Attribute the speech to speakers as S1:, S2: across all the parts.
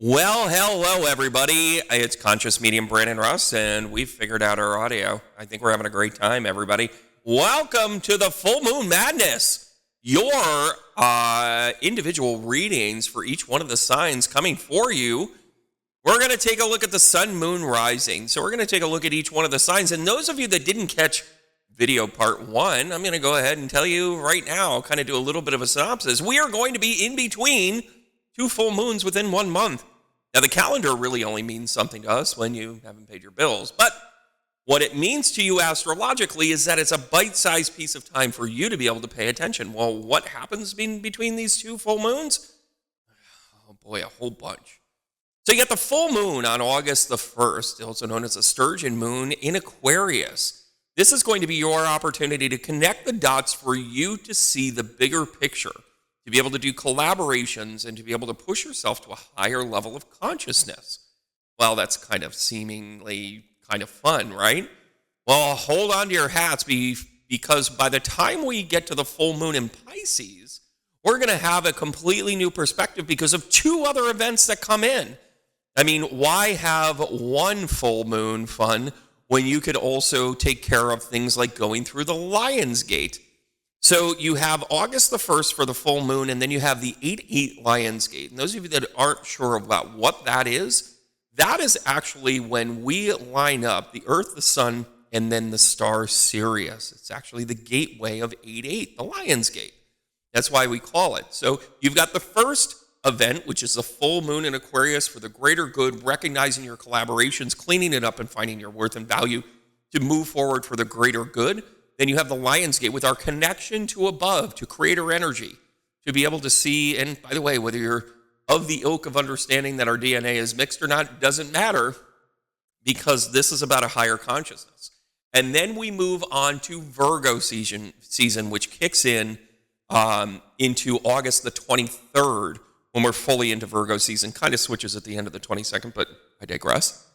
S1: Well, hello, everybody. It's Conscious Medium Brandon Russ, and we've figured out our audio. I think we're having a great time, everybody. Welcome to the Full Moon Madness, your individual readings for each one of the signs coming for you. We're going to take a look at the sun, moon, rising. So we're going to take a look at each one of the signs. And those of you that didn't catch video part one, I'm going to go ahead and tell you right now, kind of do a little bit of a synopsis. We are going to be in between two full moons within 1 month. Now, the calendar really only means something to us when you haven't paid your bills. But what it means to you astrologically is that it's a bite-sized piece of time for you to be able to pay attention. Well, what happens between these two full moons? Oh boy, a whole bunch. So you get the full moon on August the 1st, also known as a sturgeon moon in Aquarius. This is going to be your opportunity to connect the dots for you to see the bigger picture, to be able to do collaborations, and to be able to push yourself to a higher level of consciousness. Well, that's kind of seemingly kind of fun, right? Well, hold on to your hats because by the time we get to the full moon in Pisces, we're going to have a completely new perspective because of two other events that come in. I mean, why have one full moon fun when you could also take care of things like going through the Lion's Gate? So you have August the 1st for the full moon, and then you have the 8-8 Lion's Gate. And those of you that aren't sure about what that is actually when we line up the Earth, the Sun, and then the star Sirius. It's actually the gateway of 8-8, the Lion's Gate. That's why we call it. So you've got the first event, which is the full moon in Aquarius for the greater good, recognizing your collaborations, cleaning it up, and finding your worth and value to move forward for the greater good. Then you have the Lion's Gate with our connection to above, to creator energy, to be able to see, and by the way, whether you're of the ilk of understanding that our DNA is mixed or not, doesn't matter, because this is about a higher consciousness. And then we move on to Virgo season which kicks in into August the 23rd, when we're fully into Virgo season. Kind of switches at the end of the 22nd, but I digress.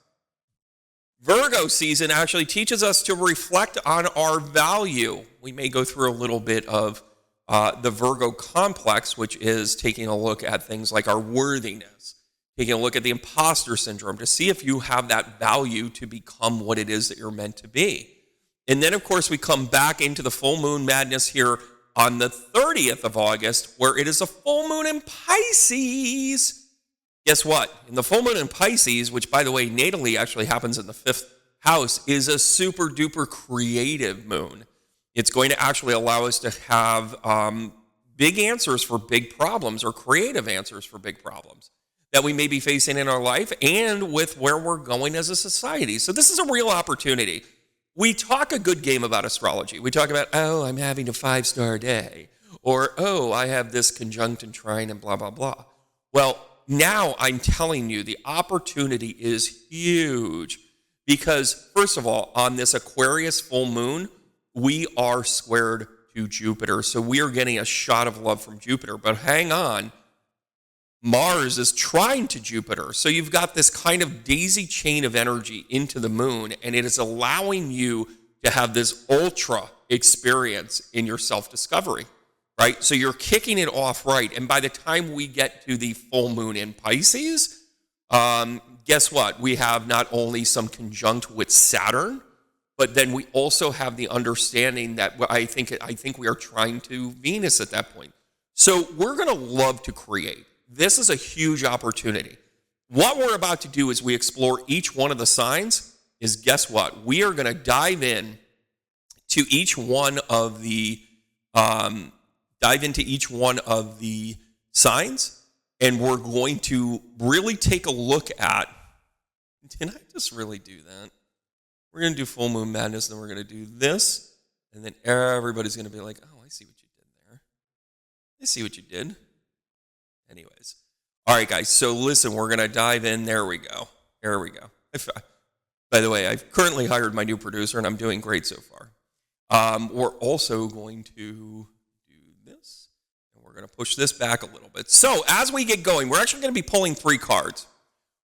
S1: Virgo season actually teaches us to reflect on our value. We may go through a little bit of the Virgo complex, which is taking a look at things like our worthiness, taking a look at the imposter syndrome to see if you have that value to become what it is that you're meant to be. And then, of course, we come back into the full moon madness here on the 30th of August, where it is a full moon in Pisces. Guess what? In the full moon in Pisces, which, by the way, natally actually happens in the 5th house, is a super duper creative moon. It's going to actually allow us to have big answers for big problems, or creative answers for big problems that we may be facing in our life and with where we're going as a society. So this is a real opportunity. We talk a good game about astrology. We talk about, oh, I'm having a 5-star day, or, oh, I have this conjunct and trine and blah, blah, blah. Well, now I'm telling you, the opportunity is huge because, first of all, on this Aquarius full moon, we are squared to Jupiter. So we are getting a shot of love from Jupiter. But hang on, Mars is trine to Jupiter. So you've got this kind of daisy chain of energy into the moon, and it is allowing you to have this ultra experience in your self-discovery. Right? So you're kicking it off right. And by the time we get to the full moon in Pisces, guess what? We have not only some conjunct with Saturn, but then we also have the understanding that I think we are trying to Venus at that point. So we're going to love to create. This is a huge opportunity. What we're about to do as we explore each one of the signs is, guess what? We are going to dive in to each one of the signs, and we're going to really take a look at, did I just really do that? We're going to do full moon madness, and then we're going to do this, and then everybody's going to be like, oh, I see what you did there. I see what you did. Anyways. All right, guys, so listen, we're going to dive in. There we go. By the way, I've currently hired my new producer, and I'm doing great so far. We're also going to this, and we're going to push this back a little bit. So as we get going, we're actually going to be pulling 3 cards.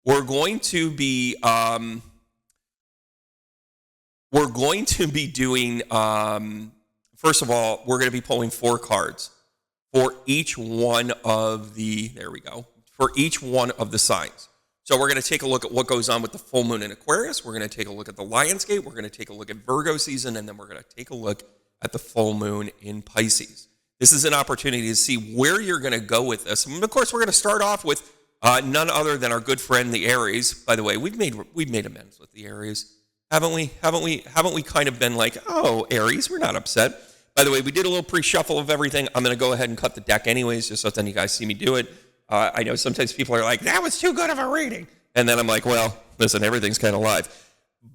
S1: We're going to be doing, first of all, we're going to be pulling 4 cards for each one of the, there we go, for each one of the signs. So we're going to take a look at what goes on with the full moon in Aquarius. We're going to take a look at the Lionsgate. We're going to take a look at Virgo season, and then we're going to take a look at the full moon in Pisces. This is an opportunity to see where you're going to go with this. And of course, we're going to start off with none other than our good friend, the Aries. By the way, we've made amends with the Aries, haven't we? Haven't we kind of been like, oh, Aries, we're not upset. By the way, we did a little pre-shuffle of everything. I'm going to go ahead and cut the deck anyways, just so then you guys see me do it. I know sometimes people are like, that was too good of a reading. And then I'm like, well, listen, everything's kind of live.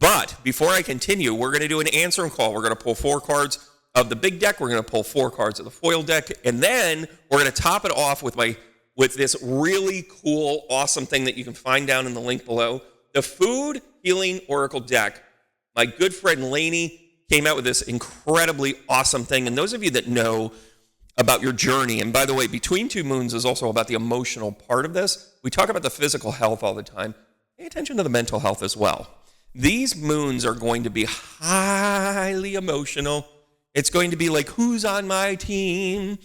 S1: But before I continue, we're going to do an answering call. We're going to pull 4 cards of the big deck. We're going to pull 4 cards of the foil deck. And then we're going to top it off with this really cool, awesome thing that you can find down in the link below. The Food Healing Oracle deck. My good friend Lainie came out with this incredibly awesome thing. And those of you that know about your journey, and by the way, Between Two Moons is also about the emotional part of this. We talk about the physical health all the time. Pay attention to the mental health as well. These moons are going to be highly emotional. It's going to be like, who's on my team?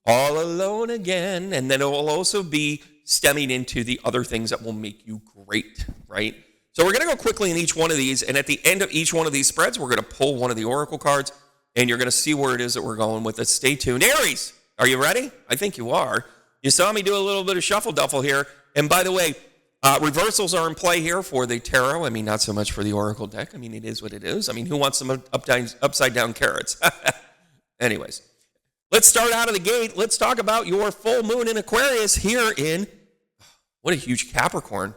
S1: All alone again. And then it will also be stemming into the other things that will make you great, right? So we're going to go quickly in each one of these. And at the end of each one of these spreads, we're going to pull one of the oracle cards. And you're going to see where it is that we're going with it. Stay tuned. Aries, are you ready? I think you are. You saw me do a little bit of shuffle duffle here. And by the way, reversals are in play here for the tarot. I mean, not so much for the oracle deck. I mean, it is what it is. I mean, who wants some upside down carrots? Anyways, let's start out of the gate. Let's talk about your full moon in Aquarius here in, what a huge Capricorn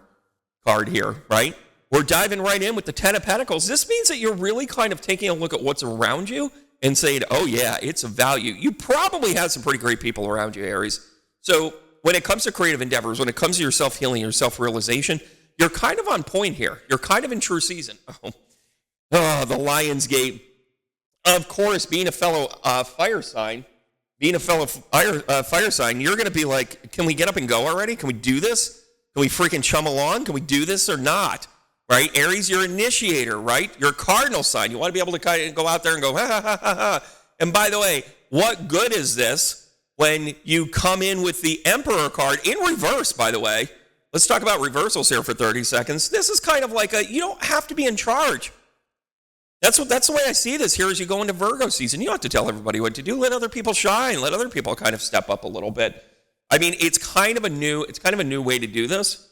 S1: card here, right? We're diving right in with the 10 of Pentacles. This means that you're really kind of taking a look at what's around you and saying, oh yeah, it's a value. You probably have some pretty great people around you, Aries. So when it comes to creative endeavors, when it comes to your self-healing, your self-realization, you're kind of on point here. You're kind of in true season. Oh, the Lionsgate. Of course, being a fellow fire sign, you're going to be like, can we get up and go already? Can we do this? Can we freaking chum along? Can we do this or not? Right? Aries, you're initiator, right? You're a cardinal sign. You want to be able to kind of go out there and go, ha, ha, ha, ha, ha. And by the way, what good is this when you come in with the Emperor card in reverse, by the way? Let's talk about reversals here for 30 seconds. This is kind of like you don't have to be in charge. That's the way I see this here as you go into Virgo season. You don't have to tell everybody what to do. Let other people shine. Let other people kind of step up a little bit. I mean, it's kind of a new way to do this,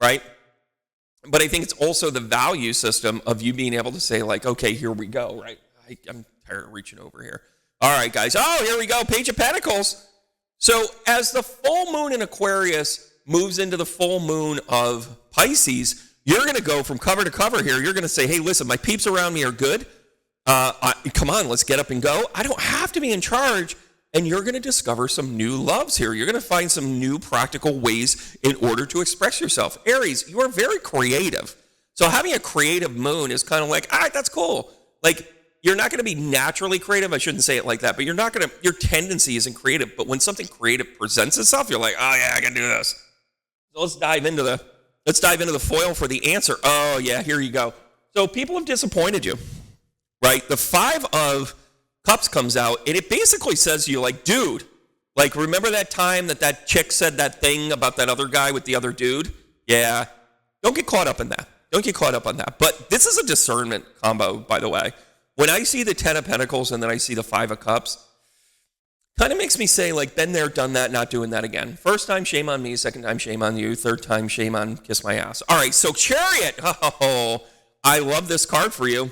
S1: right? But I think it's also the value system of you being able to say, like, okay, here we go, right? I'm tired of reaching over here. All right, guys. Oh, here we go. Page of Pentacles. So as the full moon in Aquarius moves into the full moon of Pisces, you're going to go from cover to cover here. You're going to say, hey, listen, my peeps around me are good. Come on, let's get up and go. I don't have to be in charge. And you're going to discover some new loves here. You're going to find some new practical ways in order to express yourself. Aries, you are very creative. So having a creative moon is kind of like, all right, that's cool. Like, you're not going to be naturally creative. I shouldn't say it like that, but your tendency isn't creative. But when something creative presents itself, you're like, oh yeah, I can do this. So let's dive into the foil for the answer. Oh yeah, here you go. So people have disappointed you, right? The 5 of Cups comes out, and it basically says to you, like, dude, like, remember that time that chick said that thing about that other guy with the other dude? Yeah. Don't get caught up in that. Don't get caught up on that. But this is a discernment combo, by the way. When I see the 10 of Pentacles and then I see the 5 of Cups, kind of makes me say, like, been there, done that, not doing that again. First time, shame on me. Second time, shame on you. Third time, shame on kiss my ass. All right, so Chariot. Oh, I love this card for you.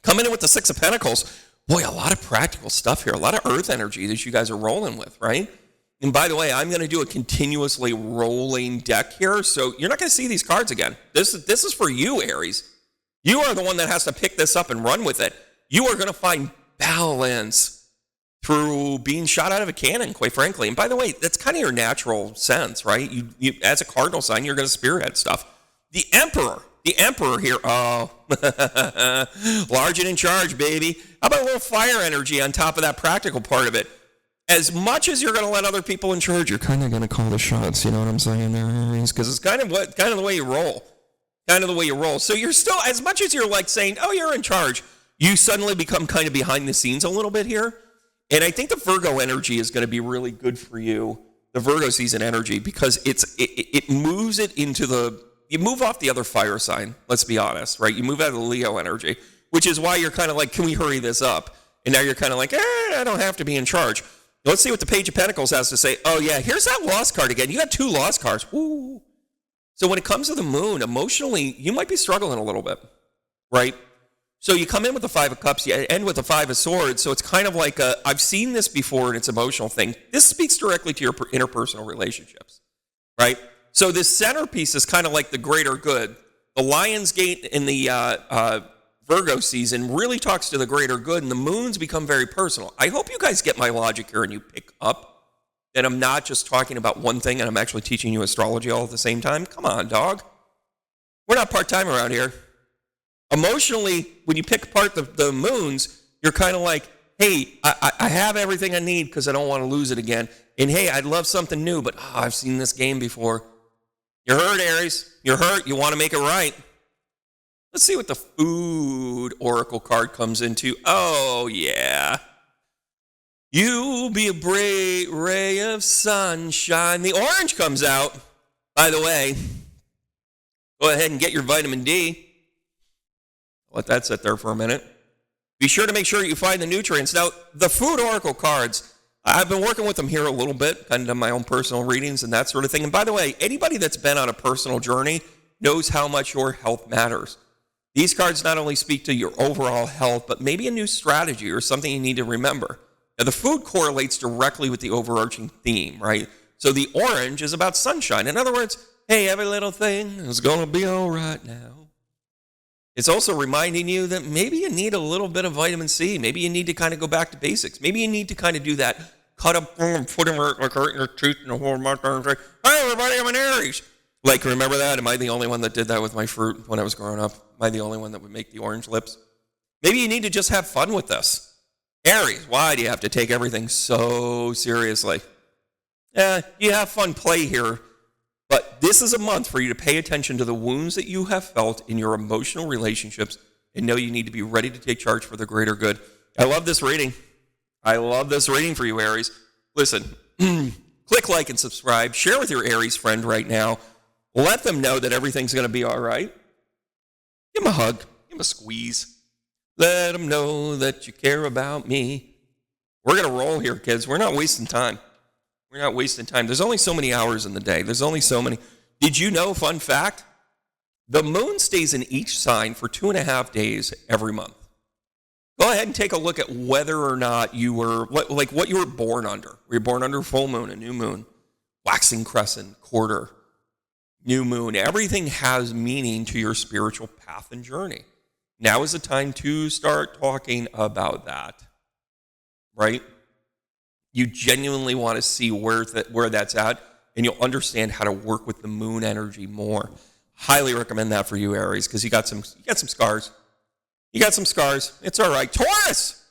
S1: Coming in with the 6 of Pentacles. Boy, a lot of practical stuff here, a lot of earth energy that you guys are rolling with, right? And by the way, I'm going to do a continuously rolling deck here, so you're not going to see these cards again. This is for you, Aries. You are the one that has to pick this up and run with it. You are going to find balance through being shot out of a cannon, quite frankly. And by the way, that's kind of your natural sense, right? You as a cardinal sign, you're going to spearhead stuff. The Emperor here, oh, large and in charge, baby. How about a little fire energy on top of that practical part of it? As much as you're going to let other people in charge, you're kind of going to call the shots, you know what I'm saying there, Aries? Because it's kind of the way you roll. Kind of the way you roll. So you're still, as much as you're like saying, oh, you're in charge, you suddenly become kind of behind the scenes a little bit here. And I think the Virgo energy is going to be really good for you the Virgo season energy, because it moves it into you move off the other fire sign, let's be honest, right? You move out of the Leo energy, which is why you're kind of like, can we hurry this up? And now you're kind of like, I don't have to be in charge. Let's see what the Page of Pentacles has to say. Oh, yeah, here's that Lost card again. You got 2 Lost cards. Woo. So when it comes to the moon, emotionally, you might be struggling a little bit, right? So you come in with the 5 of Cups, you end with the 5 of Swords. So it's kind of like I've seen this before, and it's an emotional thing. This speaks directly to your interpersonal relationships, right? So this centerpiece is kind of like the greater good. The Lion's Gate in the Virgo season really talks to the greater good, and the moons become very personal. I hope you guys get my logic here and you pick up that I'm not just talking about one thing and I'm actually teaching you astrology all at the same time. Come on, dog. We're not part-time around here. Emotionally, when you pick apart the moons, you're kind of like, hey, I have everything I need because I don't want to lose it again. And hey, I'd love something new, but I've seen this game before. You're hurt, Aries. You're hurt. You want to make it right. Let's see what the Food Oracle card comes into. Oh, yeah. You'll be a bright ray of sunshine. The orange comes out, by the way. Go ahead and get your vitamin D. Let that sit there for a minute. Be sure to make sure you find the nutrients. Now, the Food Oracle cards, I've been working with them here a little bit, kind of done my own personal readings and that sort of thing. And by the way, anybody that's been on a personal journey knows how much your health matters. These cards not only speak to your overall health, but maybe a new strategy or something you need to remember. Now, the food correlates directly with the overarching theme, right? So the orange is about sunshine. In other words, hey, every little thing is going to be all right now. It's also reminding you that maybe you need a little bit of vitamin C. Maybe you need to kind of go back to basics. Maybe you need to kind of do that cut up and put in your tooth and the whole month and say, hey, everybody, I'm an Aries. Like, remember that? Am I the only one that did that with my fruit when I was growing up? Am I the only one that would make the orange lips? Maybe you need to just have fun with this. Aries, why do you have to take everything so seriously? You have fun play here, but this is a month for you to pay attention to the wounds that you have felt in your emotional relationships and know you need to be ready to take charge for the greater good. I love this reading. I love this reading for you, Aries. Listen, click like and subscribe. Share with your Aries friend right now. Let them know that everything's going to be all right. Give them a hug. Give them a squeeze. Let them know that you care about me. We're going to roll here, kids. We're not wasting time. We're not wasting time. There's only so many hours in the day. There's only so many. Did you know, fun fact, the moon stays in each sign for 2.5 days every month. Go ahead and take a look at whether or not you were, what you were born under. Were you born under full moon, a new moon, waxing crescent, quarter, new moon? Everything has meaning to your spiritual path and journey. Now is the time to start talking about that, right? You genuinely want to see where that's at, and you'll understand how to work with the moon energy more. Highly recommend that for you, Aries, because you got some scars. You got some scars. It's all right. Taurus!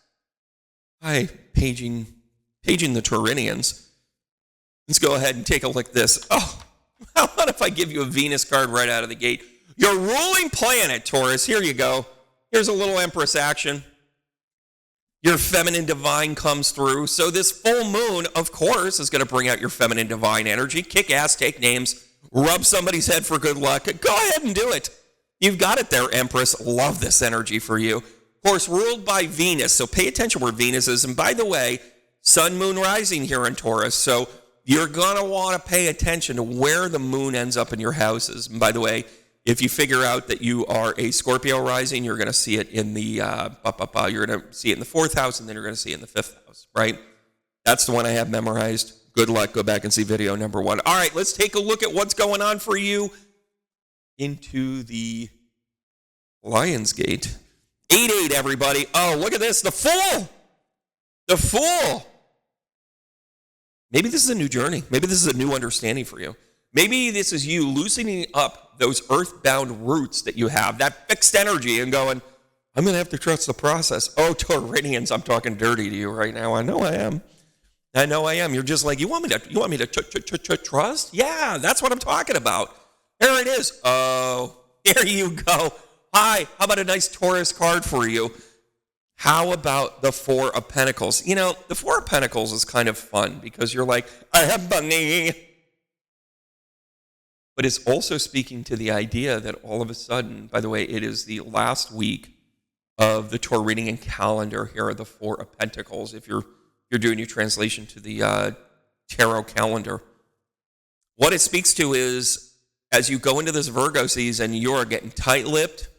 S1: Hi, paging the Taurinians. Let's go ahead and take a look at this. Oh, how about if I give you a Venus card right out of the gate? Your ruling planet, Taurus. Here you go. Here's a little Empress action. Your feminine divine comes through. So this full moon, of course, is going to bring out your feminine divine energy. Kick ass, take names, rub somebody's head for good luck. Go ahead and do it. You've got it there, Empress. Love this energy for you. Of course, ruled by Venus. So pay attention where Venus is. And by the way, sun, moon rising here in Taurus. So you're going to want to pay attention to where the moon ends up in your houses. And by the way, if you figure out that you are a Scorpio rising, you're going to see it in the you're going to see it in the 4th house, and then you're going to see it in the 5th house, right? That's the one I have memorized. Good luck. Go back and see video number 1. All right, let's take a look at what's going on for you into the Lion's Gate. 8-8, everybody. Oh, look at this. The Fool. The Fool. Maybe this is a new journey. Maybe this is a new understanding for you. Maybe this is you loosening up those earthbound roots that you have, that fixed energy, and going, I'm going to have to trust the process. Oh, Taurinians, I'm talking dirty to you right now. I know I am. I know I am. You're just like, you want me to trust? Yeah, that's what I'm talking about. There it is. Oh, here you go. Hi, how about a nice Taurus card for you? How about the Four of Pentacles? You know, the Four of Pentacles is kind of fun because you're like, I have money. But it's also speaking to the idea that all of a sudden, by the way, it is the last week of the Taurinian calendar. Here are the Four of Pentacles. If you're doing your translation to the tarot calendar, what it speaks to is as you go into this Virgo season, you are getting tight-lipped.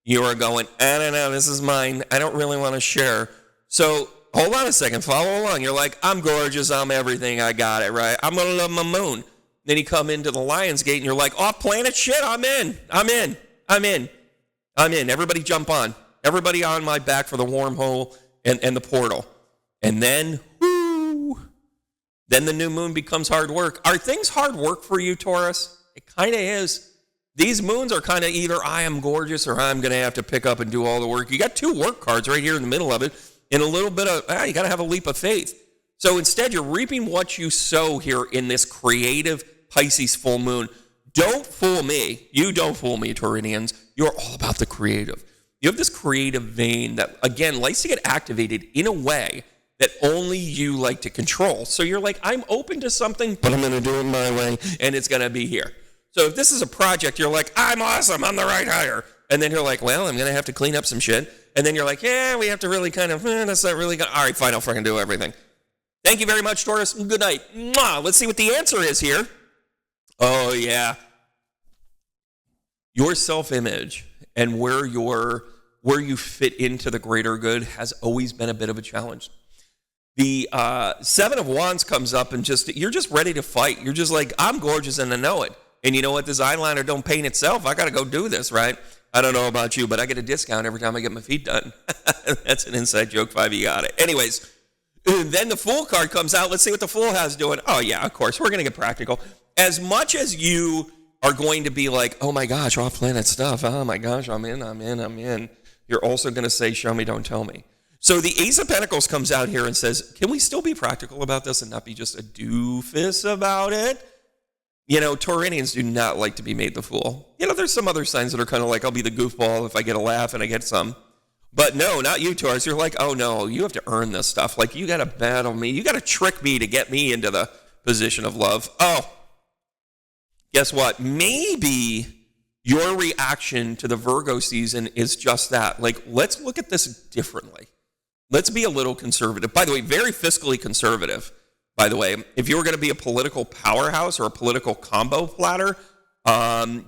S1: You are going, I don't know, this is mine. I don't really want to share. So hold on a second, follow along. You're like, I'm gorgeous, I'm everything, I got it, right? I'm going to love my moon. Then you come into the Lion's Gate and you're like, off planet shit, I'm in. Everybody jump on. Everybody on my back for the wormhole and the portal. And then, whoo, then the new moon becomes hard work. Are things hard work for you, Taurus? It kind of is. These moons are kind of either I am gorgeous or I'm going to have to pick up and do all the work. You got two work cards right here in the middle of it and a little bit of, you got to have a leap of faith. So instead, you're reaping what you sow here in this creative Pisces full moon. Don't fool me. You don't fool me, Taurinians. You're all about the creative. You have this creative vein that, again, likes to get activated in a way that only you like to control. So you're like, I'm open to something, but I'm going to do it my way, and it's going to be here. So if this is a project, you're like, I'm awesome, I'm the right hire. And then you're like, well, I'm going to have to clean up some shit. And then you're like, yeah, we have to really kind of, that's not really good. All right, fine, I'll fucking do everything. Thank you very much, Taurus. Good night. Mwah. Let's see what the answer is here. Oh, yeah. Your self-image and where you fit into the greater good has always been a bit of a challenge. The Seven of Wands comes up and you're just ready to fight. You're just like, I'm gorgeous and I know it. And you know what? This eyeliner don't paint itself. I got to go do this, right? I don't know about you, but I get a discount every time I get my feet done. That's an inside joke, 5, you got it. Anyways, then the Fool card comes out. Let's see what the Fool has doing. Oh, yeah, of course. We're going to get practical. As much as you are going to be like, oh, my gosh, off-planet stuff. Oh, my gosh, I'm in. You're also going to say, show me, don't tell me. So the Ace of Pentacles comes out here and says, can we still be practical about this and not be just a doofus about it? You know, Taurinians do not like to be made the fool. You know, there's some other signs that are kind of like, I'll be the goofball if I get a laugh and I get some. But no, not you, Taurus. You're like, oh, no, you have to earn this stuff. Like, you got to battle me. You got to trick me to get me into the position of love. Oh, guess what? Maybe your reaction to the Virgo season is just that. Like, let's look at this differently. Let's be a little conservative. By the way, very fiscally conservative. By the way, if you were going to be a political powerhouse or a political combo platter,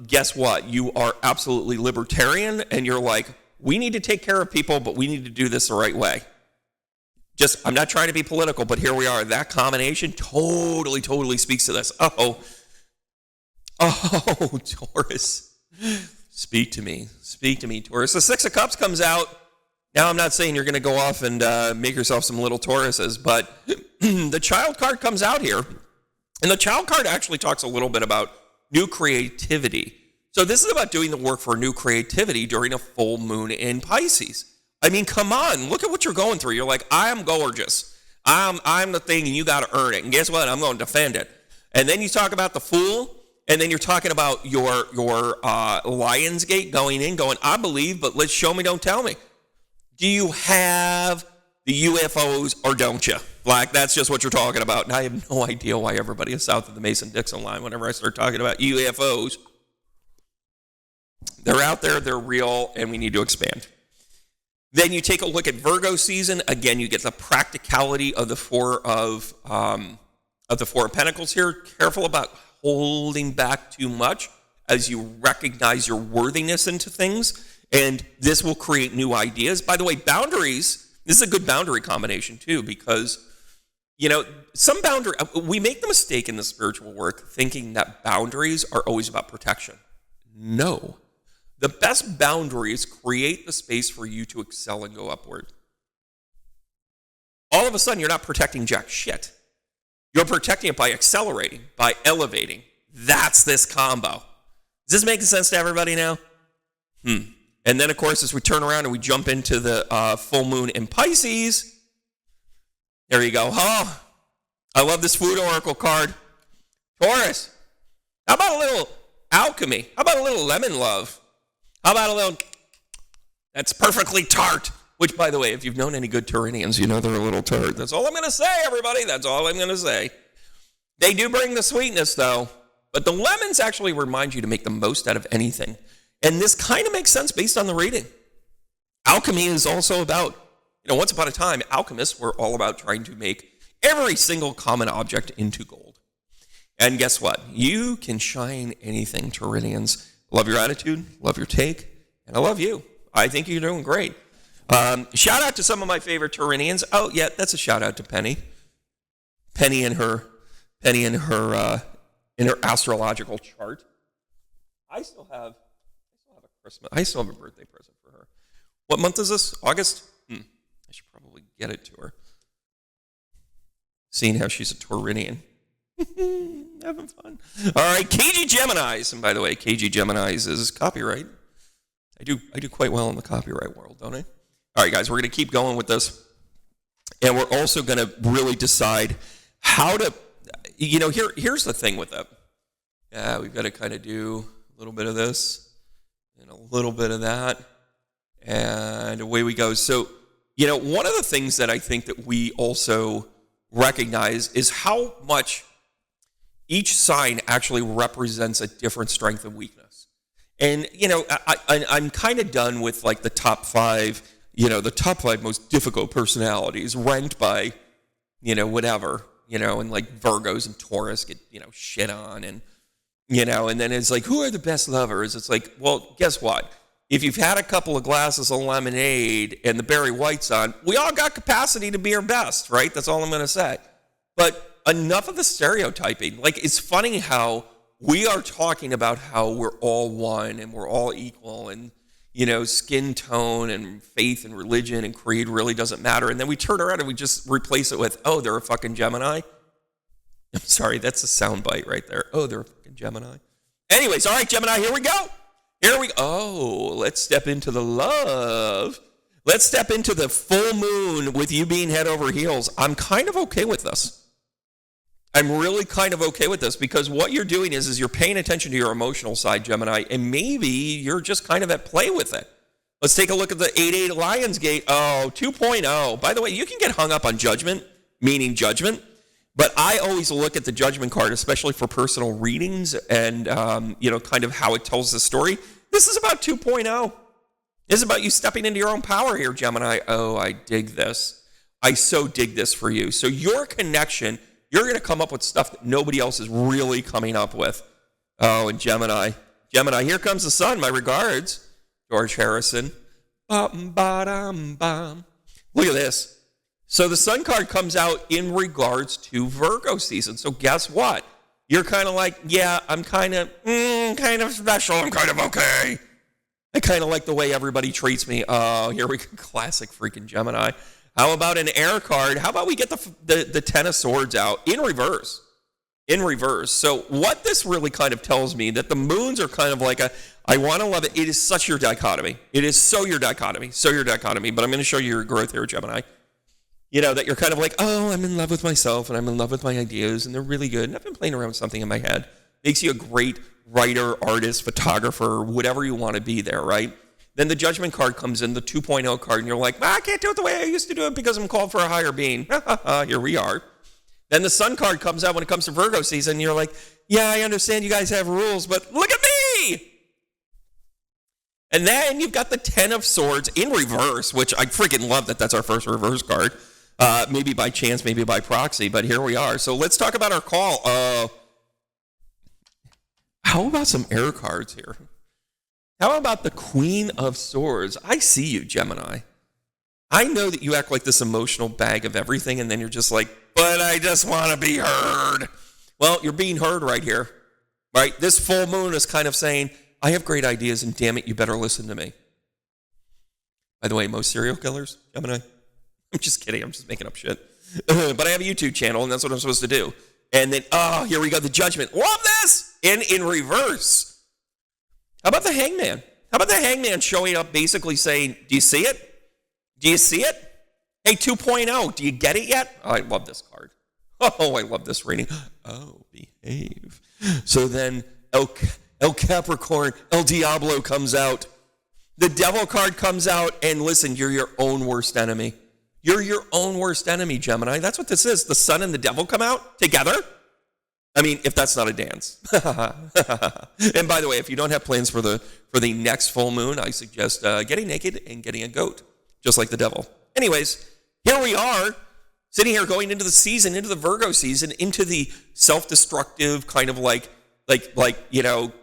S1: guess what? You are absolutely libertarian, and you're like, we need to take care of people, but we need to do this the right way. I'm not trying to be political, but here we are. That combination totally speaks to this. Oh, Taurus. Speak to me, Taurus. The Six of Cups comes out. Now, I'm not saying you're going to go off and make yourself some little Tauruses, but the Child card comes out here. And the Child card actually talks a little bit about new creativity. So this is about doing the work for new creativity during a full moon in Pisces. I mean, come on. Look at what you're going through. You're like, I am gorgeous. I'm the thing, and you got to earn it. And guess what? I'm going to defend it. And then you talk about the Fool, and then you're talking about your Lion's Gate going in, going, I believe, but let's show me, don't tell me. Do you have the UFOs or don't you? Like, that's just what you're talking about. And I have no idea why everybody is south of the Mason-Dixon line whenever I start talking about UFOs. They're out there, they're real, and we need to expand. Then you take a look at Virgo season. Again, you get the practicality of the Four of Pentacles here. Careful about holding back too much as you recognize your worthiness into things. And this will create new ideas. By the way, boundaries, this is a good boundary combination too, because, you know, we make the mistake in the spiritual work thinking that boundaries are always about protection. No. The best boundaries create the space for you to excel and go upward. All of a sudden, you're not protecting jack shit. You're protecting it by accelerating, by elevating. That's this combo. Is this making sense to everybody now? And then, of course, as we turn around and we jump into the full moon in Pisces, there you go. Oh, I love this Food Oracle card. Taurus, how about a little alchemy? How about a little lemon love? How about a little, that's perfectly tart. Which, by the way, if you've known any good Taurinians, you know they're a little turd. That's all I'm going to say, everybody. That's all I'm going to say. They do bring the sweetness, though. But the lemons actually remind you to make the most out of anything. And this kind of makes sense based on the reading. Alchemy is also about, once upon a time, alchemists were all about trying to make every single common object into gold. And guess what? You can shine anything, Taurinians. Love your attitude, love your take, and I love you. I think you're doing great. Shout out to some of my favorite Taurinians. Oh, yeah, that's a shout out to Penny. Penny in her astrological chart. I still have a birthday present for her. What month is this? August? I should probably get it to her. Seeing how she's a Taurinian. Having fun. All right, KG Geminis. And by the way, KG Geminis is copyright. I do quite well in the copyright world, don't I? All right, guys, we're going to keep going with this. And we're also going to really decide how to, here's the thing with it. Yeah, we've got to kind of do a little bit of this and a little bit of that. And away we go. So, one of the things that I think that we also recognize is how much each sign actually represents a different strength and weakness. And, I'm kind of done with like the top 5, the top 5 most difficult personalities ranked by, whatever, and like Virgos and Taurus get, shit on and then it's like, who are the best lovers? It's like, well, guess what? If you've had a couple of glasses of lemonade and the Barry White's on, we all got capacity to be our best, right? That's all I'm going to say. But enough of the stereotyping. Like, it's funny how we are talking about how we're all one and we're all equal and, skin tone and faith and religion and creed really doesn't matter. And then we turn around and we just replace it with, oh, they're a fucking Gemini. I'm sorry, that's a soundbite right there. Oh, they're a fucking Gemini. Anyways, all right, Gemini, here we go. Oh, let's step into the love. Let's step into the full moon with you being head over heels. I'm kind of okay with this. I'm really kind of okay with this because what you're doing is you're paying attention to your emotional side, Gemini, and maybe you're just kind of at play with it. Let's take a look at the 8-8 Lionsgate. Oh, 2.0. By the way, you can get hung up on judgment, meaning judgment, but I always look at the judgment card, especially for personal readings and, kind of how it tells the story. This is about 2.0. This is about you stepping into your own power here, Gemini. Oh, I dig this. I so dig this for you. So your connection, you're going to come up with stuff that nobody else is really coming up with. Oh, and Gemini, here comes the sun. My regards, George Harrison. Ba-dum-ba-dum-bum. Look at this. So the sun card comes out in regards to Virgo season. So guess what? You're kind of like, yeah, I'm kind of special. I'm kind of okay. I kind of like the way everybody treats me. Oh, here we go. Classic freaking Gemini. How about an air card? How about we get the 10 of swords out in reverse? In reverse. So what this really kind of tells me that the moons are kind of like I want to love it. It is such your dichotomy. It is so your dichotomy. But I'm going to show you your growth here, Gemini. That you're kind of like, oh, I'm in love with myself and I'm in love with my ideas and they're really good. And I've been playing around with something in my head. Makes you a great writer, artist, photographer, whatever you want to be there, right? Then the judgment card comes in, the 2.0 card, and you're like, I can't do it the way I used to do it because I'm called for a higher being. Here we are. Then the sun card comes out when it comes to Virgo season, and you're like, yeah, I understand you guys have rules, but look at me! And then you've got the 10 of swords in reverse, which I freaking love that that's our first reverse card. Maybe by chance, maybe by proxy, but here we are. So let's talk about our call. How about some air cards here? How about the Queen of Swords? I see you, Gemini. I know that you act like this emotional bag of everything, and then you're just like, but I just want to be heard. Well, you're being heard right here, right? This full moon is kind of saying, I have great ideas, and damn it, you better listen to me. By the way, most serial killers, Gemini? I'm just kidding. I'm just making up shit. But I have a YouTube channel, and that's what I'm supposed to do. And then, here we go, the judgment. Love this! And in reverse. How about the hangman? How about the hangman showing up basically saying, do you see it? Do you see it? Hey, 2.0, do you get it yet? Oh, I love this card. Oh, I love this reading. Oh, behave. So then El Capricorn, El Diablo comes out. The devil card comes out, and listen, you're your own worst enemy. You're your own worst enemy, Gemini. That's what this is. The sun and the devil come out together. I mean, if that's not a dance. And by the way, if you don't have plans for the next full moon, I suggest getting naked and getting a goat, just like the devil. Anyways, here we are, sitting here going into the season, into the Virgo season, into the self-destructive kind of like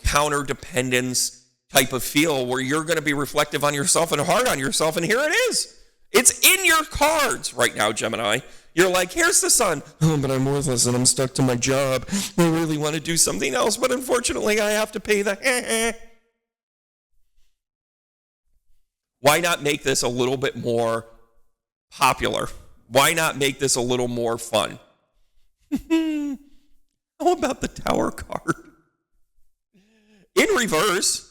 S1: counter-dependence type of feel where you're going to be reflective on yourself and hard on yourself. And here it is. It's in your cards right now, Gemini. You're like, here's the sun. Oh, but I'm worthless and I'm stuck to my job. I really want to do something else, but unfortunately I have to pay the Why not make this a little bit more popular? Why not make this a little more fun? How about the Tower card? In reverse,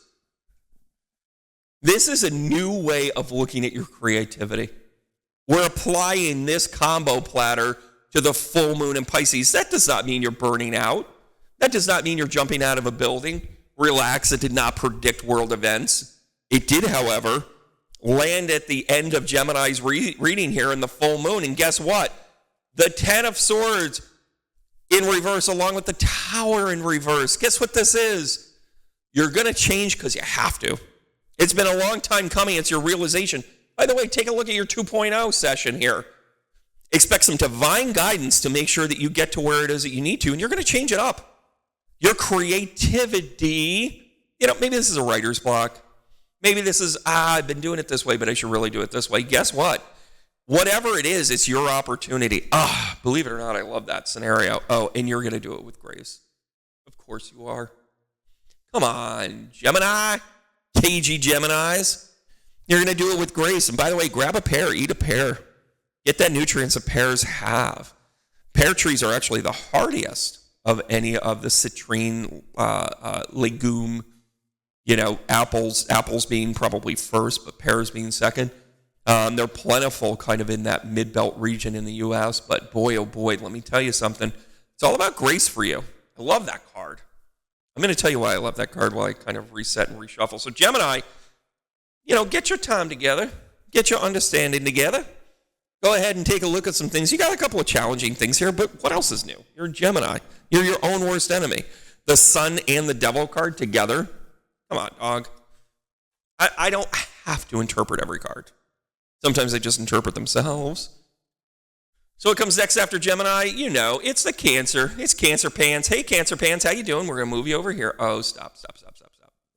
S1: this is a new way of looking at your creativity. We're applying this combo platter to the full moon in Pisces. That does not mean you're burning out. That does not mean you're jumping out of a building. Relax, it did not predict world events. It did, however, land at the end of Gemini's reading here in the full moon. And guess what? The 10 of Swords in reverse along with the Tower in reverse. Guess what this is? You're going to change because you have to. It's been a long time coming. It's your realization. By the way, take a look at your 2.0 session here. Expect some divine guidance to make sure that you get to where it is that you need to, and you're going to change it up. Your creativity, maybe this is a writer's block. Maybe this is, I've been doing it this way, but I should really do it this way. Guess what? Whatever it is, it's your opportunity. Believe it or not, I love that scenario. Oh, and you're going to do it with grace. Of course you are. Come on, Gemini. KG Geminis. You're going to do it with grace. And by the way, grab a pear, eat a pear. Get that nutrients that pears have. Pear trees are actually the hardiest of any of the citrine legume, apples being probably first, but pears being second. They're plentiful kind of in that mid-belt region in the U.S., but boy, oh boy, let me tell you something. It's all about grace for you. I love that card. I'm going to tell you why I love that card while I kind of reset and reshuffle. So Gemini, get your time together. Get your understanding together. Go ahead and take a look at some things. You got a couple of challenging things here, but what else is new? You're a Gemini. You're your own worst enemy. The Sun and the Devil card together. Come on, dog. I don't have to interpret every card. Sometimes they just interpret themselves. So what comes next after Gemini? It's the Cancer. It's Cancer Pants. Hey, Cancer Pants, how you doing? We're going to move you over here. Oh, stop.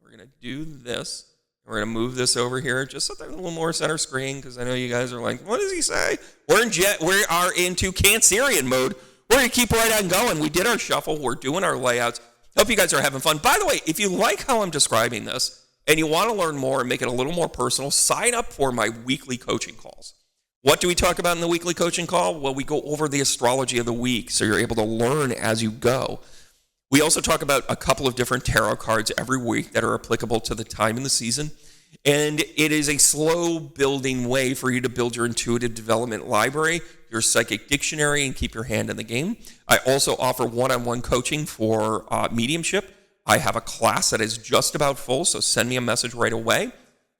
S1: We're going to do this. We're going to move this over here just so they're a little more center screen because I know you guys are like, what does he say? We are into Cancerian mode. We're going to keep right on going. We did our shuffle. We're doing our layouts. Hope you guys are having fun. By the way, if you like how I'm describing this and you want to learn more and make it a little more personal, sign up for my weekly coaching calls. What do we talk about in the weekly coaching call? Well, we go over the astrology of the week, so you're able to learn as you go. We also talk about a couple of different tarot cards every week that are applicable to the time in the season. And it is a slow building way for you to build your intuitive development library, your psychic dictionary, and keep your hand in the game. I also offer one-on-one coaching for mediumship. I have a class that is just about full, so send me a message right away.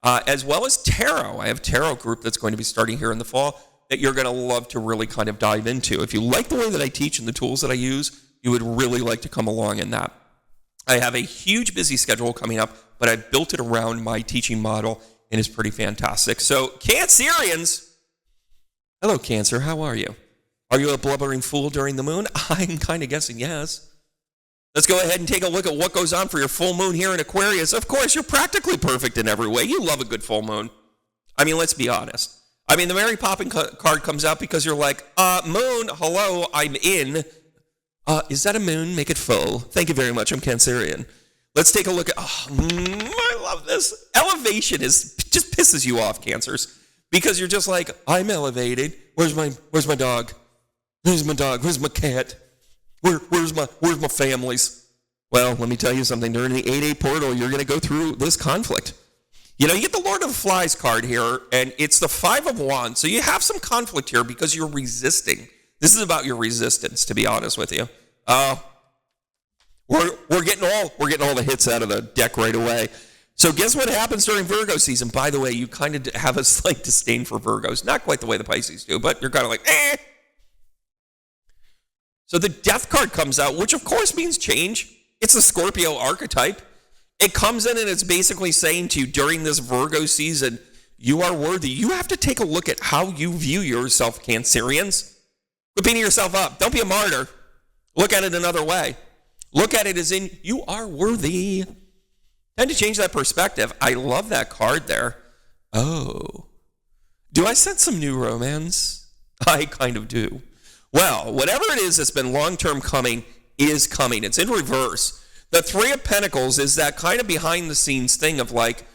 S1: As well as tarot. I have a tarot group that's going to be starting here in the fall that you're going to love to really kind of dive into. If you like the way that I teach and the tools that I use, you would really like to come along in that. I have a huge busy schedule coming up, but I built it around my teaching model, and it's pretty fantastic. So, Cancerians, hello, Cancer, how are you? Are you a blubbering fool during the moon? I'm kind of guessing yes. Let's go ahead and take a look at what goes on for your full moon here in Aquarius. Of course, you're practically perfect in every way. You love a good full moon. I mean, let's be honest. I mean, the Mary Poppins card comes out because you're like, moon, hello, I'm in. Is that a moon? Make it full. Thank you very much. I'm Cancerian. Let's take a look at, I love this. Elevation just pisses you off, Cancers, because you're just like, I'm elevated. Where's my dog? Where's my dog? Where's my cat? Where's my families? Well, let me tell you something. During the 8-8 portal, you're going to go through this conflict. You get the Lord of the Flies card here, and it's the 5 of Wands. So you have some conflict here because you're resisting. This is about your resistance, to be honest with you. We're getting all the hits out of the deck right away. So guess what happens during Virgo season? By the way, you kind of have a slight disdain for Virgos. Not quite the way the Pisces do, but you're kind of like, eh. So the death card comes out, which of course means change. It's a Scorpio archetype. It comes in and it's basically saying to you during this Virgo season, you are worthy. You have to take a look at how you view yourself, Cancerians. Quit beating yourself up. Don't be a martyr. Look at it another way. Look at it as in, you are worthy. Time to change that perspective. I love that card there. Oh. Do I sense some new romance? I kind of do. Well, whatever it is that's been long-term coming is coming. It's in reverse. The Three of Pentacles is that kind of behind-the-scenes thing of like,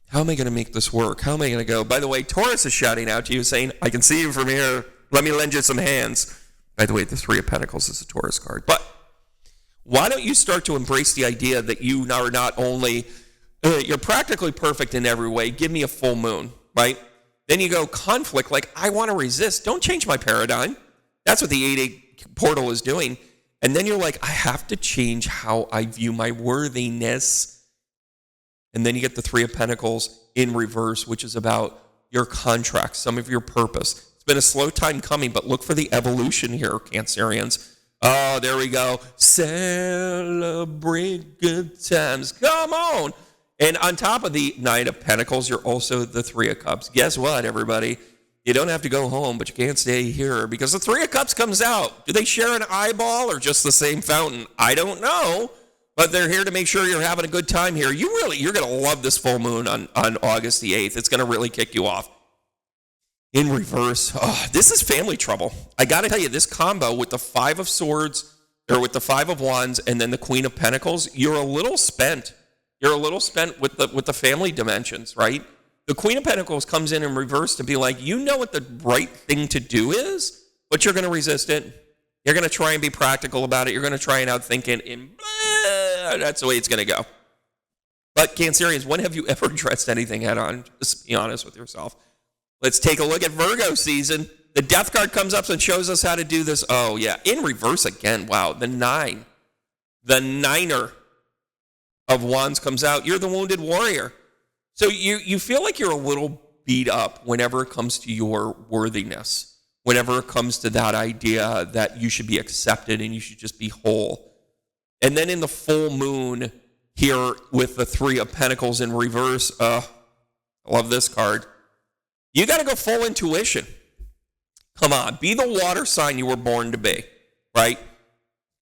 S1: how am I going to make this work? How am I going to go? By the way, Taurus is shouting out to you saying, I can see you from here. Let me lend you some hands. By the way, the Three of Pentacles is a Taurus card. But why don't you start to embrace the idea that you are not only, you're practically perfect in every way. Give me a full moon, right? Then you go conflict, like I want to resist. Don't change my paradigm. That's what the 8-8 portal is doing. And then you're like, I have to change how I view my worthiness. And then you get the Three of Pentacles in reverse, which is about your contracts, some of your purpose. It's been a slow time coming, but look for the evolution here, Cancerians. Oh, there we go. Celebrate good times. Come on. And on top of the Nine of Pentacles, you're also the Three of Cups. Guess what, everybody? You don't have to go home, but you can't stay here because the Three of Cups comes out. Do they share an eyeball or just the same fountain? I don't know, but they're here to make sure you're having a good time here. You're going to love this full moon on August the 8th. It's going to really kick you off. In reverse, this is family trouble. I got to tell you, this combo with the Five of Swords or with the Five of Wands and then the Queen of Pentacles, you're a little spent. You're a little spent with the family dimensions, right? The Queen of Pentacles comes in reverse to be like, you know what the right thing to do is, but you're going to resist it. You're going to try and be practical about it. You're going to try and outthink it, and that's the way it's going to go. But Cancerians, when have you ever addressed anything head on? Just be honest with yourself. Let's take a look at Virgo season. The Death card comes up and shows us how to do this. Oh, yeah. In reverse again. Wow. The 9. The Niner of Wands comes out. You're the wounded warrior. So you feel like you're a little beat up whenever it comes to your worthiness, whenever it comes to that idea that you should be accepted and you should just be whole. And then in the full moon here with the Three of Pentacles in reverse, I love this card. You got to go full intuition. Come on, be the water sign you were born to be, right?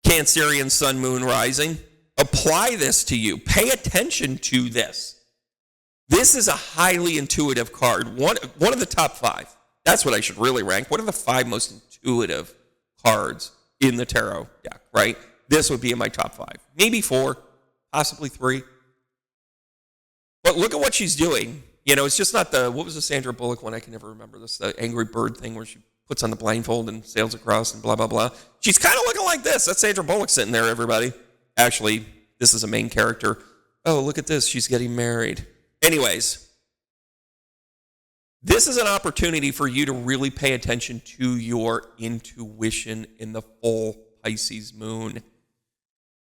S1: Cancerian sun, moon, rising. Apply this to you. Pay attention to this. This is a highly intuitive card. One of the top 5. That's what I should really rank. What are the 5 most intuitive cards in the tarot deck, right? This would be in my top 5. Maybe 4, possibly 3. But look at what she's doing. You know, it's just not what was the Sandra Bullock one? I can never remember this. The Angry Bird thing where she puts on the blindfold and sails across and blah, blah, blah. She's kind of looking like this. That's Sandra Bullock sitting there, everybody. Actually, this is a main character. Oh, look at this. She's getting married. Anyways, this is an opportunity for you to really pay attention to your intuition in the full Pisces moon.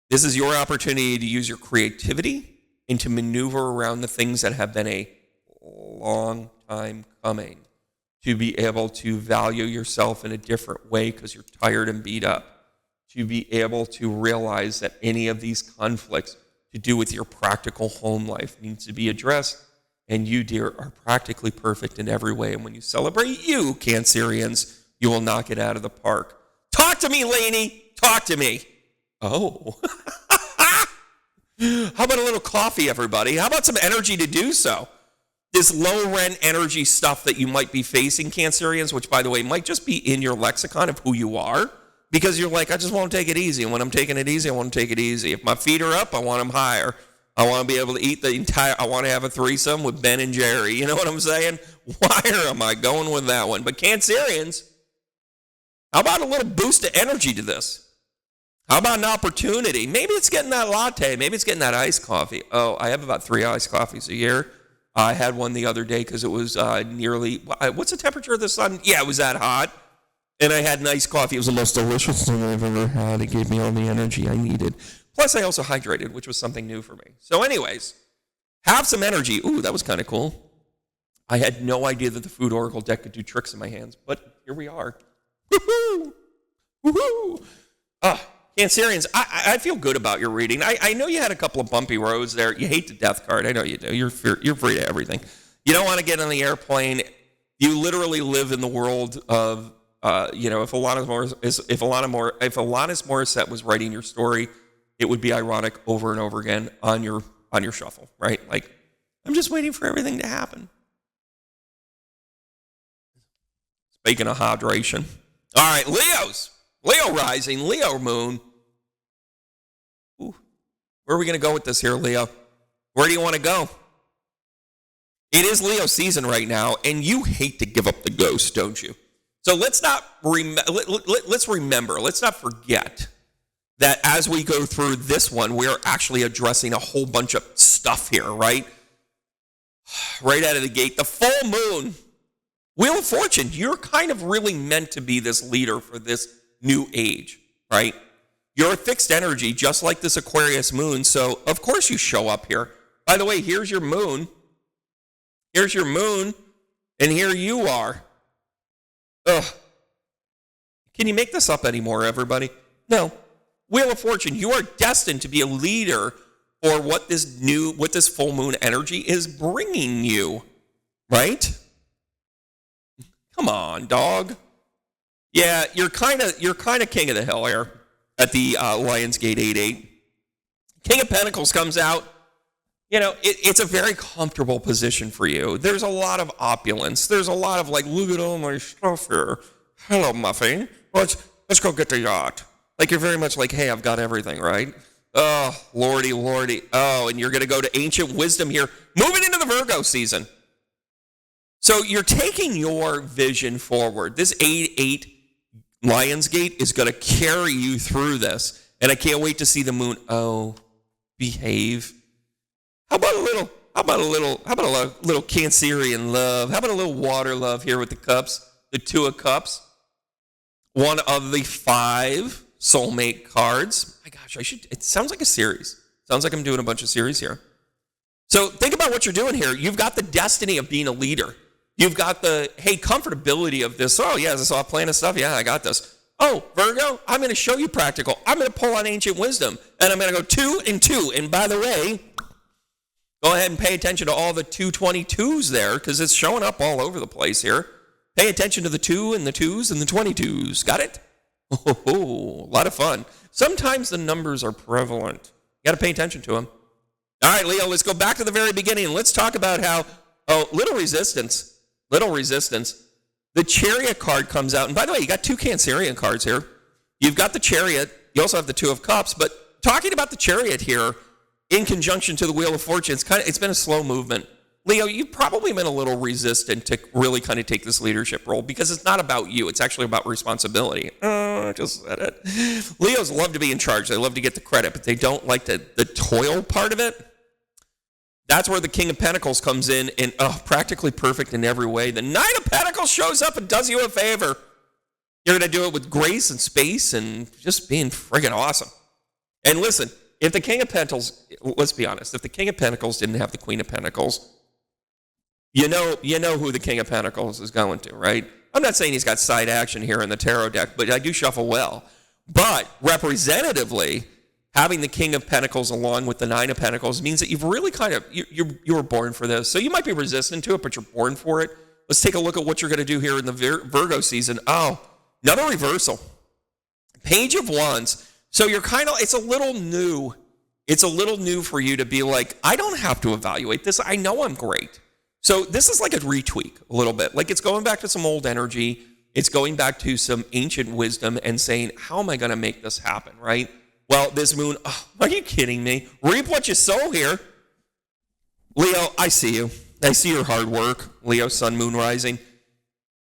S1: This is your opportunity to use your creativity and to maneuver around the things that have been a long time coming, to be able to value yourself in a different way because you're tired and beat up, to be able to realize that any of these conflicts to do with your practical home life needs to be addressed. And you, dear, are practically perfect in every way. And when you celebrate you, Cancerians, you will knock it out of the park. Talk to me, Lainie. Talk to me. Oh. How about a little coffee, everybody? How about some energy to do so? This low-rent energy stuff that you might be facing, Cancerians, which, by the way, might just be in your lexicon of who you are. Because you're like, I just want to take it easy. And when I'm taking it easy, I want to take it easy. If my feet are up, I want them higher. I want to be able to eat I want to have a threesome with Ben and Jerry. You know what I'm saying? Why am I going with that one? But Cancerians, how about a little boost of energy to this? How about an opportunity? Maybe it's getting that latte. Maybe it's getting that iced coffee. Oh, I have about 3 iced coffees a year. I had one the other day because it was nearly, what's the temperature of the sun? Yeah, it was that hot. And I had an iced coffee. It was the most delicious thing I've ever had. It gave me all the energy I needed. Plus, I also hydrated, which was something new for me. So anyways, Have some energy. Ooh, that was kind of cool. I had no idea that the Food Oracle deck could do tricks in my hands, but here we are. Woohoo! Woohoo! Cancerians, I feel good about your reading. I know you had a couple of bumpy roads there. You hate the death card. I know you do. You're free to everything. You don't want to get on the airplane. You literally live in the world of, if Alanis Morissette was writing your story, it would be ironic over and over again on your shuffle, right? Like, I'm just waiting for everything to happen. Speaking of hydration. All right, Leos. Leo rising, Leo moon. Ooh, where are we going to go with this here, Leo? Where do you want to go? It is Leo season right now, and you hate to give up the ghost, don't you? So let's not remember, let's not forget that as we go through this one, we're actually addressing a whole bunch of stuff here, right? Right out of the gate, the full moon, Wheel of Fortune, you're kind of really meant to be this leader for this new age, right? You're a fixed energy, just like this Aquarius moon, so of course you show up here. By the way, here's your moon. Here's your moon, and here you are. Ugh. Can you make this up anymore, everybody? No. Wheel of Fortune, you are destined to be a leader for what this full moon energy is bringing you, right? Come on, dog. Yeah, you're kind of king of the hill here at the Lionsgate 8-8. King of Pentacles comes out. You know, it's a very comfortable position for you. There's a lot of opulence. There's a lot of like, look at all my stuff here. Hello, Muffy. Let's go get the yacht. Like, you're very much like, hey, I've got everything, right? Oh, lordy. Oh, and you're going to go to ancient wisdom here. Moving into the Virgo season. So you're taking your vision forward. This 8-8 Lionsgate is going to carry you through this. And I can't wait to see the moon. Oh, behave. How about a little Cancerian love? How about a little water love here with the cups? The Two of Cups. One of the 5 soulmate cards. My gosh, it sounds like a series. Sounds like I'm doing a bunch of series here. So think about what you're doing here. You've got the destiny of being a leader. You've got the, hey, comfortability of this. Oh, yeah, this all plan of stuff. Yeah, I got this. Oh, Virgo, I'm going to show you practical. I'm going to pull on ancient wisdom. And I'm going to go 2 and 2. And by the way, go ahead and pay attention to all the 222s there, because it's showing up all over the place here. Pay attention to the 2 and the 2s and the 22s. Got it? Oh, a lot of fun. Sometimes the numbers are prevalent. You got to pay attention to them. All right, Leo, let's go back to the very beginning. Let's talk about how, little resistance. The Chariot card comes out. And by the way, you got 2 Cancerian cards here. You've got the Chariot. You also have the 2 of Cups. But talking about the Chariot here, in conjunction to the Wheel of Fortune, it's been a slow movement. Leo, you've probably been a little resistant to really kind of take this leadership role because it's not about you. It's actually about responsibility. Oh, I just said it. Leos love to be in charge. They love to get the credit, but they don't like the toil part of it. That's where the King of Pentacles comes in and practically perfect in every way. The Knight of Pentacles shows up and does you a favor. You're going to do it with grace and space and just being friggin' awesome. And listen, if the King of Pentacles, let's be honest, if the King of Pentacles didn't have the Queen of Pentacles, you know who the King of Pentacles is going to, right? I'm not saying he's got side action here in the tarot deck, but I do shuffle well. But representatively, having the King of Pentacles along with the 9 of Pentacles means that you've really kind of, you were born for this. So you might be resistant to it, but you're born for it. Let's take a look at what you're going to do here in the Virgo season. Oh, another reversal. Page of Wands. So you're kind of, it's a little new. It's a little new for you to be like, I don't have to evaluate this. I know I'm great. So this is like a retweak a little bit. Like, it's going back to some old energy. It's going back to some ancient wisdom and saying, how am I going to make this happen, right? Well, this moon, are you kidding me? Reap what you sow here. Leo, I see you. I see your hard work. Leo, sun, moon, rising.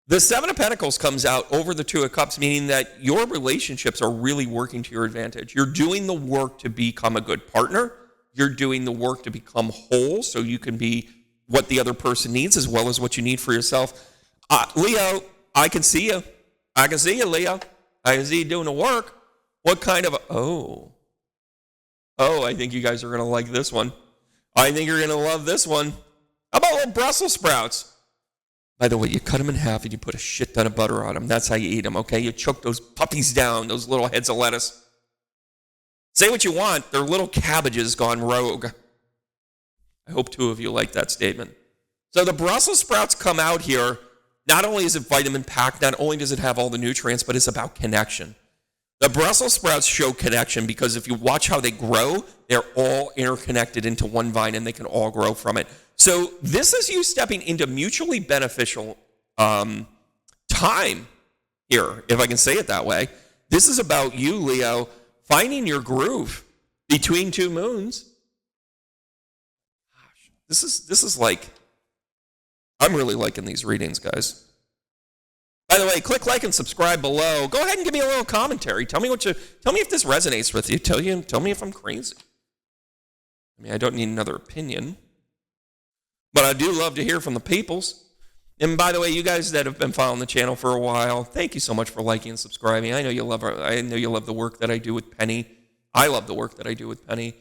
S1: The 7 of Pentacles comes out over the 2 of Cups, meaning that your relationships are really working to your advantage. You're doing the work to become a good partner. You're doing the work to become whole so you can be what the other person needs as well as what you need for yourself. Leo, I can see you. I can see you, Leo. I can see you doing the work. What kind of, I think you guys are going to like this one. I think you're going to love this one. How about little Brussels sprouts? By the way, you cut them in half and you put a shit ton of butter on them. That's how you eat them, okay? You choke those puppies down, those little heads of lettuce. Say what you want. They're little cabbages gone rogue. I hope 2 of you like that statement. So the Brussels sprouts come out here. Not only is it vitamin packed, not only does it have all the nutrients, but it's about connection. The Brussels sprouts show connection because if you watch how they grow, they're all interconnected into one vine and they can all grow from it. So this is you stepping into mutually beneficial time here, if I can say it that way. This is about you, Leo, finding your groove between 2 moons. Gosh, this is like, I'm really liking these readings, guys. By the way, click like and subscribe below. Go ahead and give me a little commentary. Tell me if this resonates with you. Tell me if I'm crazy. I mean, I don't need another opinion, but I do love to hear from the peoples. And by the way, you guys that have been following the channel for a while, thank you so much for liking and subscribing. I know you love the work that I do with Penny. I love the work that I do with Penny.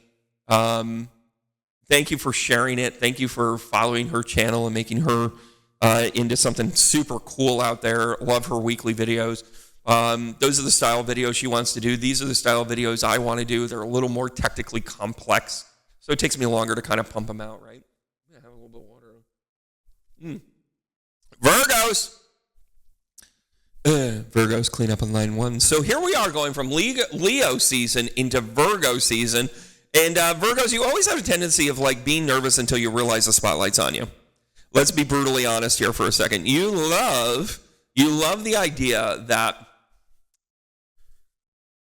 S1: Thank you for sharing it. Thank you for following her channel and making her into something super cool out there. Love her weekly videos. Those are the style videos she wants to do. These are the style videos I want to do. They're a little more technically complex, so it takes me longer to kind of pump them out, right? Yeah, have a little bit of water. Virgos. Virgos clean up on line 1. So here we are going from Leo season into Virgo season. And Virgos, you always have a tendency of like being nervous until you realize the spotlight's on you. Let's be brutally honest here for a second. You love the idea that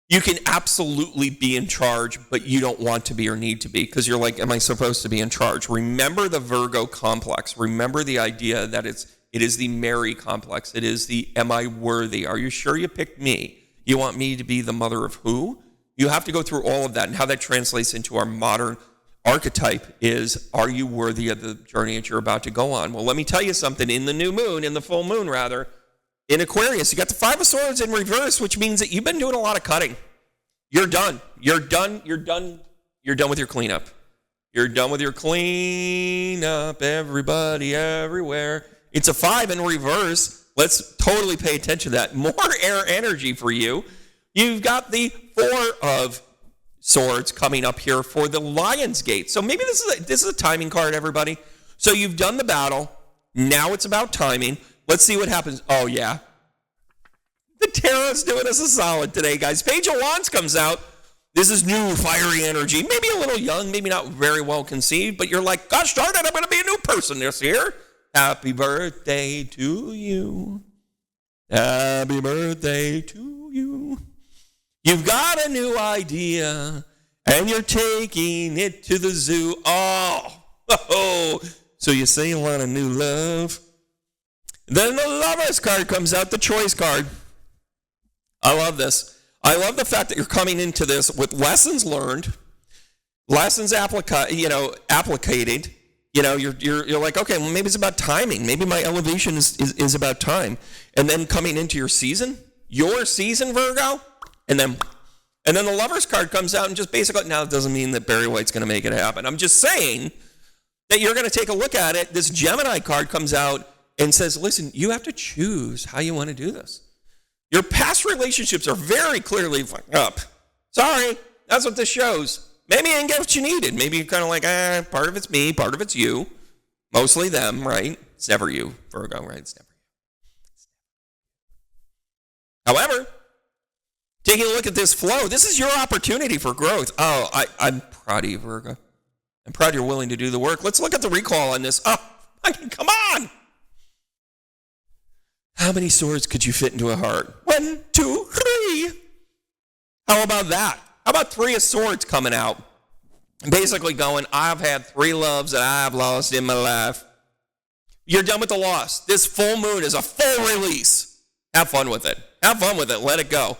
S1: you can absolutely be in charge, but you don't want to be or need to be because you're like, am I supposed to be in charge? Remember the Virgo complex. Remember the idea that it is the Mary complex. It is the am I worthy? Are you sure you picked me? You want me to be the mother of who? You have to go through all of that, and how that translates into our modern archetype is, are you worthy of the journey that you're about to go on? Well, let me tell you something. In the full moon, in Aquarius, you got the 5 of Swords in reverse, which means that you've been doing a lot of cutting. You're done. You're done with your cleanup. You're done with your cleanup, everybody, everywhere. It's a 5 in reverse. Let's totally pay attention to that. More air energy for you. You've got the 4 of Swords coming up here for the Lion's Gate. So maybe this is a timing card, everybody. So you've done the battle. Now it's about timing. Let's see what happens. Oh, yeah. The Tarot's doing us a solid today, guys. Page of Wands comes out. This is new, fiery energy. Maybe a little young, maybe not very well conceived, but you're like, gosh darn it, I'm going to be a new person this year. Happy birthday to you. Happy birthday to you. You've got a new idea, and you're taking it to the zoo. Oh, so you say you want a new love. Then the Lover's card comes out, the Choice card. I love this. I love the fact that you're coming into this with lessons learned, lessons applicated. You're like, okay, well, maybe it's about timing. Maybe my elevation is about time. And then coming into your season, Virgo. And then the Lover's card comes out and just basically, now it doesn't mean that Barry White's going to make it happen. I'm just saying that you're going to take a look at it. This Gemini card comes out and says, listen, you have to choose how you want to do this. Your past relationships are very clearly fucked up. Sorry, that's what this shows. Maybe you didn't get what you needed. Maybe you're kind of like, part of it's me, part of it's you. Mostly them, right? It's never you, Virgo, right? It's never you. However, taking a look at this flow, this is your opportunity for growth. Oh, I'm proud of you, Virgo. I'm proud you're willing to do the work. Let's look at the recall on this. Oh, come on. How many swords could you fit into a heart? 1, 2, 3. How about that? How about 3 of Swords coming out? Basically going, I've had 3 loves that I've lost in my life. You're done with the loss. This full moon is a full release. Have fun with it. Have fun with it. Let it go.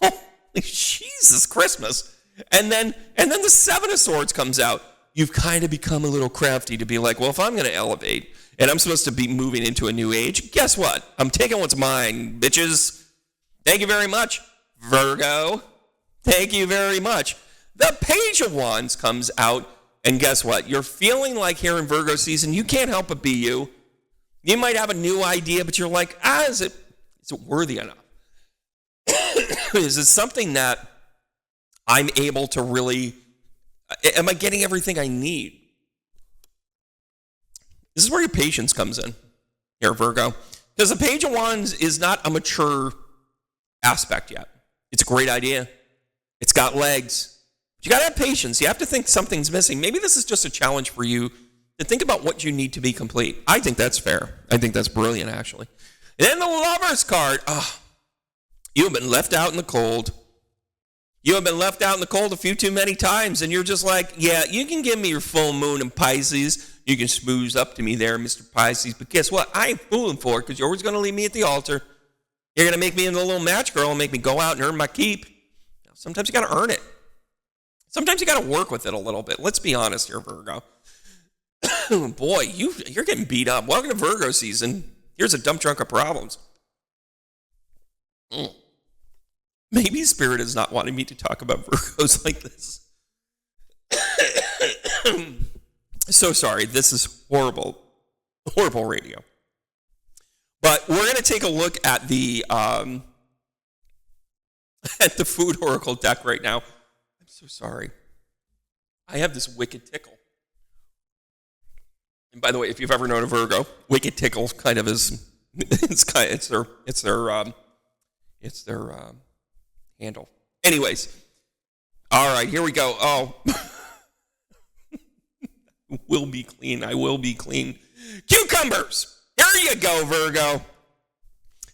S1: Holy Jesus Christmas. And then the 7 of Swords comes out. You've kind of become a little crafty to be like, well, if I'm going to elevate and I'm supposed to be moving into a new age, guess what? I'm taking what's mine, bitches. Thank you very much, Virgo. Thank you very much. The Page of Wands comes out. And guess what? You're feeling like here in Virgo season, you can't help but be you. You might have a new idea, but you're like, is it worthy enough? Is it something that I'm able to really, am I getting everything I need? This is where your patience comes in here, Virgo. Because the Page of Wands is not a mature aspect yet. It's a great idea. It's got legs. But you got to have patience. You have to think something's missing. Maybe this is just a challenge for you to think about what you need to be complete. I think that's fair. I think that's brilliant, actually. And then the Lover's card. You have been left out in the cold. You have been left out in the cold a few too many times, and you're just like, yeah, you can give me your full moon in Pisces. You can smooze up to me there, Mr. Pisces. But guess what? I ain't fooling for it because you're always going to leave me at the altar. You're going to make me into a little match girl and make me go out and earn my keep. Sometimes you got to earn it. Sometimes you got to work with it a little bit. Let's be honest here, Virgo. Boy, you're getting beat up. Welcome to Virgo season. Here's a dump trunk of problems. Maybe Spirit is not wanting me to talk about Virgos like this. So sorry. This is horrible, horrible radio. But we're going to take a look at the Food Oracle deck right now. I'm so sorry. I have this wicked tickle. And by the way, if you've ever known a Virgo, wicked tickle kind of is it's their handle. Anyways, all right, here we go. Oh, will be clean. I will be clean. Cucumbers. There you go, Virgo.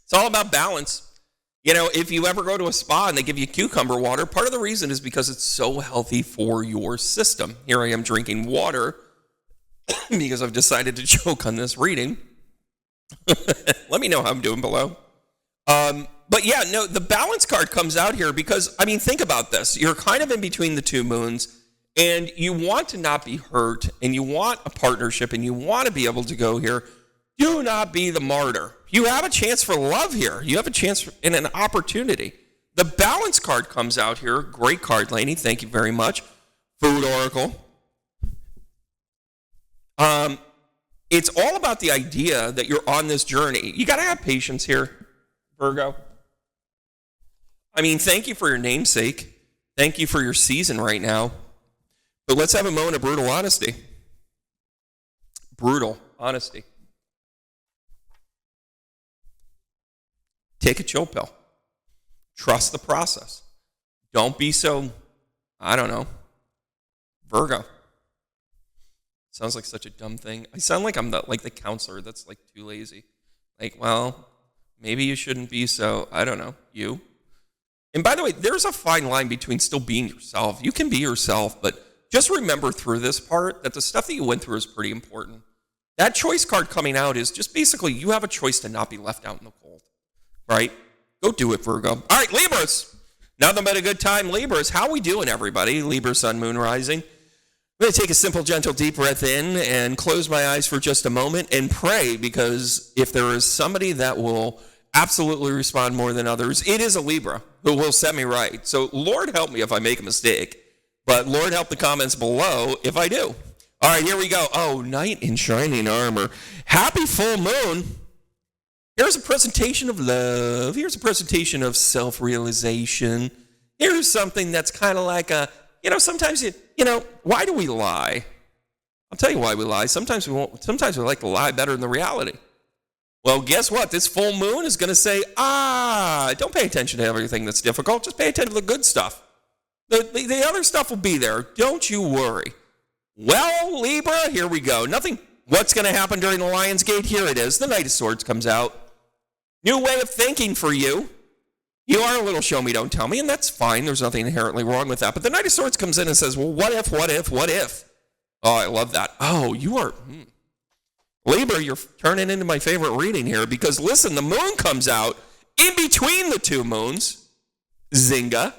S1: It's all about balance. You know, if you ever go to a spa and they give you cucumber water, part of the reason is because it's so healthy for your system. Here I am drinking water because I've decided to choke on this reading. Let me know how I'm doing below. But yeah, no, the balance card comes out here because, I mean, think about this. You're kind of in between the two moons, and you want to not be hurt, and you want a partnership, and you want to be able to go here. Do not be the martyr. You have a chance for love here. You have a chance and an opportunity. The balance card comes out here. Great card, Lainie. Thank you very much. Food Oracle. It's all about the idea that you're on this journey. You got to have patience here, Virgo. I mean, thank you for your namesake. Thank you for your season right now. But let's have a moment of brutal honesty. Brutal honesty. Take a chill pill. Trust the process. Don't be so, I don't know, Virgo. Sounds like such a dumb thing. I sound like I'm the counselor that's like too lazy. Like, well, maybe you shouldn't be so, I don't know, you. And by the way, there's a fine line between still being yourself. You can be yourself, but just remember through this part that the stuff that you went through is pretty important. That choice card coming out is just basically you have a choice to not be left out in the cold, right? Go do it, Virgo. All right, Libras. Nothing but a good time, Libras. How we doing, everybody? Libra, Sun, Moon, Rising. I'm going to take a simple, gentle, deep breath in and close my eyes for just a moment and pray, because if there is somebody that will absolutely respond more than others, it is a Libra who will set me right. So Lord help me if I make a mistake, but Lord help the comments below if I do. All right, here we go. Oh, knight in shining armor. Happy full moon. Here's a presentation of love. Here's a presentation of self-realization. Here's something that's kind of like a, sometimes why do we lie? I'll tell you why we lie. Sometimes we like to lie better than the reality. Well, guess what? This full moon is going to say, don't pay attention to everything that's difficult. Just pay attention to the good stuff. The other stuff will be there. Don't you worry. Well, Libra, here we go. What's going to happen during the Lion's Gate? Here it is. The Knight of Swords comes out. New way of thinking for you. You are a little show me, don't tell me, and that's fine. There's nothing inherently wrong with that. But the Knight of Swords comes in and says, well, what if? Oh, I love that. Oh, you are... Libra, you're turning into my favorite reading here, because listen, the moon comes out in between the two moons. Zynga.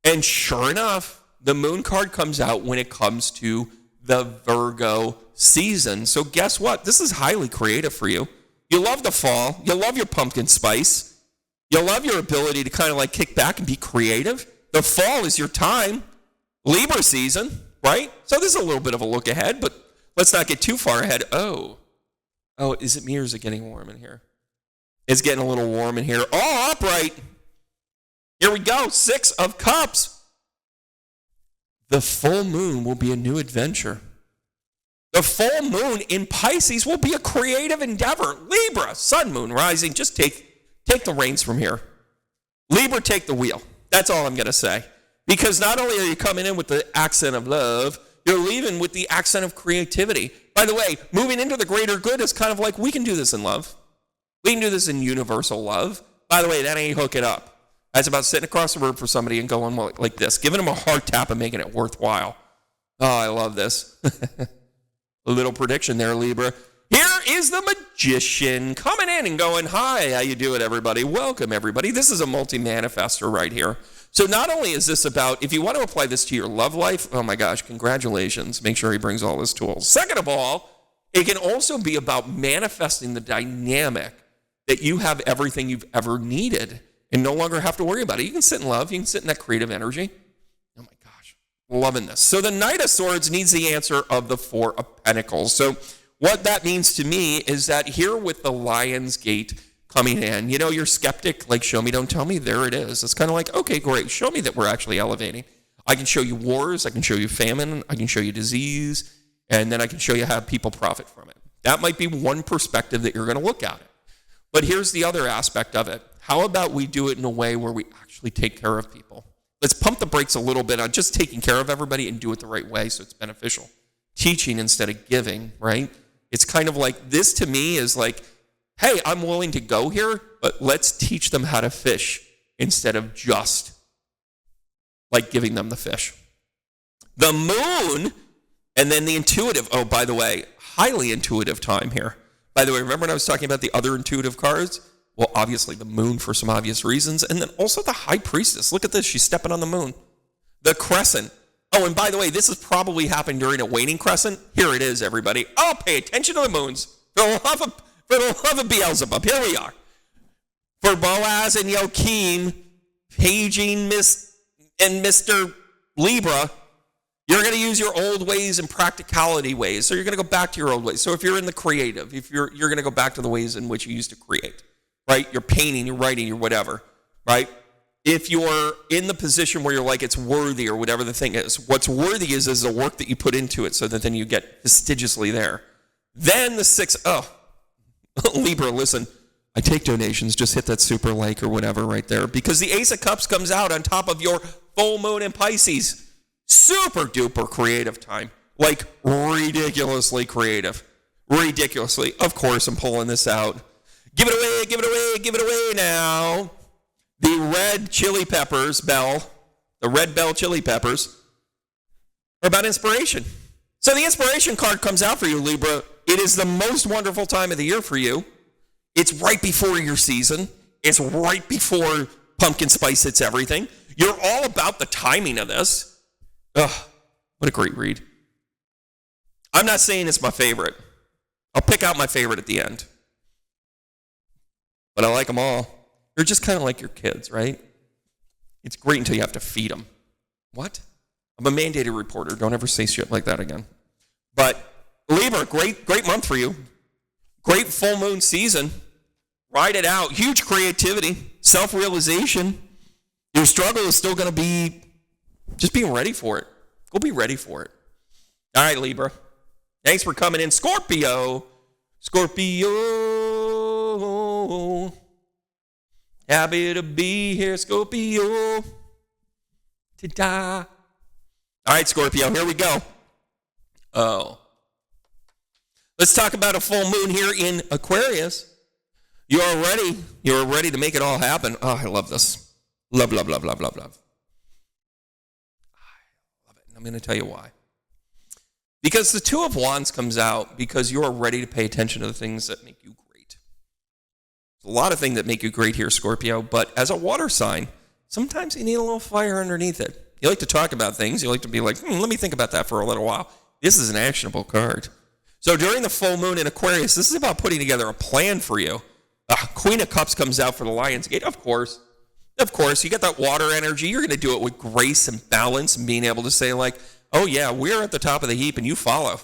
S1: And sure enough, the moon card comes out when it comes to the Virgo season. So guess what? This is highly creative for you. You love the fall. You love your pumpkin spice. You love your ability to kind of like kick back and be creative. The fall is your time. Libra season. right? So this is a little bit of a look ahead, but let's not get too far ahead. Oh, is it me or is it getting warm in here? It's getting a little warm in here. Oh, upright. Here we go. 6 of Cups. The full moon will be a new adventure. The full moon in Pisces will be a creative endeavor. Libra, sun, moon, rising. Just take the reins from here. Libra, take the wheel. That's all I'm going to say. Because not only are you coming in with the accent of love, you're leaving with the accent of creativity. By the way, moving into the greater good is kind of like, we can do this in love. We can do this in universal love. By the way, that ain't hook it up. That's about sitting across the room for somebody and going like this, giving them a hard tap and making it worthwhile. Oh, I love this. A little prediction there, Libra. Here is the Magician coming in and going, hi, how you doing, everybody? Welcome, everybody. This is a multi-manifestor right here. So not only is this about, if you want to apply this to your love life, oh my gosh, congratulations. Make sure he brings all his tools. Second of all, it can also be about manifesting the dynamic that you have everything you've ever needed and no longer have to worry about it. You can sit in love. You can sit in that creative energy. Oh my gosh, loving this. So the Knight of Swords needs the answer of the 4 of Pentacles. So what that means to me is that here with the Lion's Gate coming in, you know, you're skeptic, like show me, don't tell me, there it is. It's kind of like, okay, great, show me that we're actually elevating. I can show you wars, I can show you famine, I can show you disease, and then I can show you how people profit from it. That might be one perspective that you're going to look at it. But here's the other aspect of it. How about we do it in a way where we actually take care of people? Let's pump the brakes a little bit on just taking care of everybody and do it the right way so it's beneficial. Teaching instead of giving, right? It's kind of like, this to me is like, hey, I'm willing to go here, but let's teach them how to fish instead of just like giving them the fish. The Moon, and then the intuitive. Oh, by the way, highly intuitive time here. By the way, remember when I was talking about the other intuitive cards? Well, obviously the Moon for some obvious reasons, and then also the High Priestess. Look at this, she's stepping on the Moon. The Crescent. Oh, and by the way, this has probably happened during a waning crescent. Here it is, everybody. Oh, pay attention to the moons. For the love of Beelzebub, here we are. For Boaz and Joachim, paging Miss and Mr. Libra, you're going to use your old ways and practicality ways. So you're going to go back to your old ways. So if you're in the creative, if you're going to go back to the ways in which you used to create, right? You're painting, you're writing, you're whatever, right? If you're in the position where you're like, it's worthy or whatever the thing is, what's worthy is the work that you put into it so that then you get fastidiously there. Then the 6, Libra, listen, I take donations, just hit that super like or whatever right there, because the Ace of Cups comes out on top of your full moon in Pisces. Super duper creative time, like ridiculously creative. Ridiculously. Of course, I'm pulling this out. Give it away, give it away, give it away now. The red chili peppers bell, the red bell chili peppers, are about inspiration. So the inspiration card comes out for you, Libra. It is the most wonderful time of the year for you. It's right before your season. It's right before pumpkin spice hits everything. You're all about the timing of this. Ugh, what a great read. I'm not saying it's my favorite. I'll pick out my favorite at the end. But I like them all. They're just kind of like your kids, right? It's great until you have to feed them. What? I'm a mandated reporter. Don't ever say shit like that again. But Libra, great month for you. Great full moon season. Ride it out. Huge creativity. Self-realization. Your struggle is still going to be just being ready for it. Go be ready for it. All right, Libra. Thanks for coming in. Scorpio. Scorpio. Happy to be here, Scorpio. Ta-da. All right, Scorpio, here we go. Oh. Let's talk about a full moon here in Aquarius. You are ready. You are ready to make it all happen. Oh, I love this. Love, love, love, love, love, love. I love it. And I'm going to tell you why. Because the Two of Wands comes out because you are ready to pay attention to the things that make you great. There's a lot of things that make you great here, Scorpio, but as a water sign, sometimes you need a little fire underneath it. You like to talk about things. You like to be like, let me think about that for a little while. This is an actionable card. So during the full moon in Aquarius, this is about putting together a plan for you. Queen of Cups comes out for the Lion's Gate. Of course. Of course. You get that water energy. You're going to do it with grace and balance and being able to say like, Oh, yeah, we're at the top of the heap and you follow.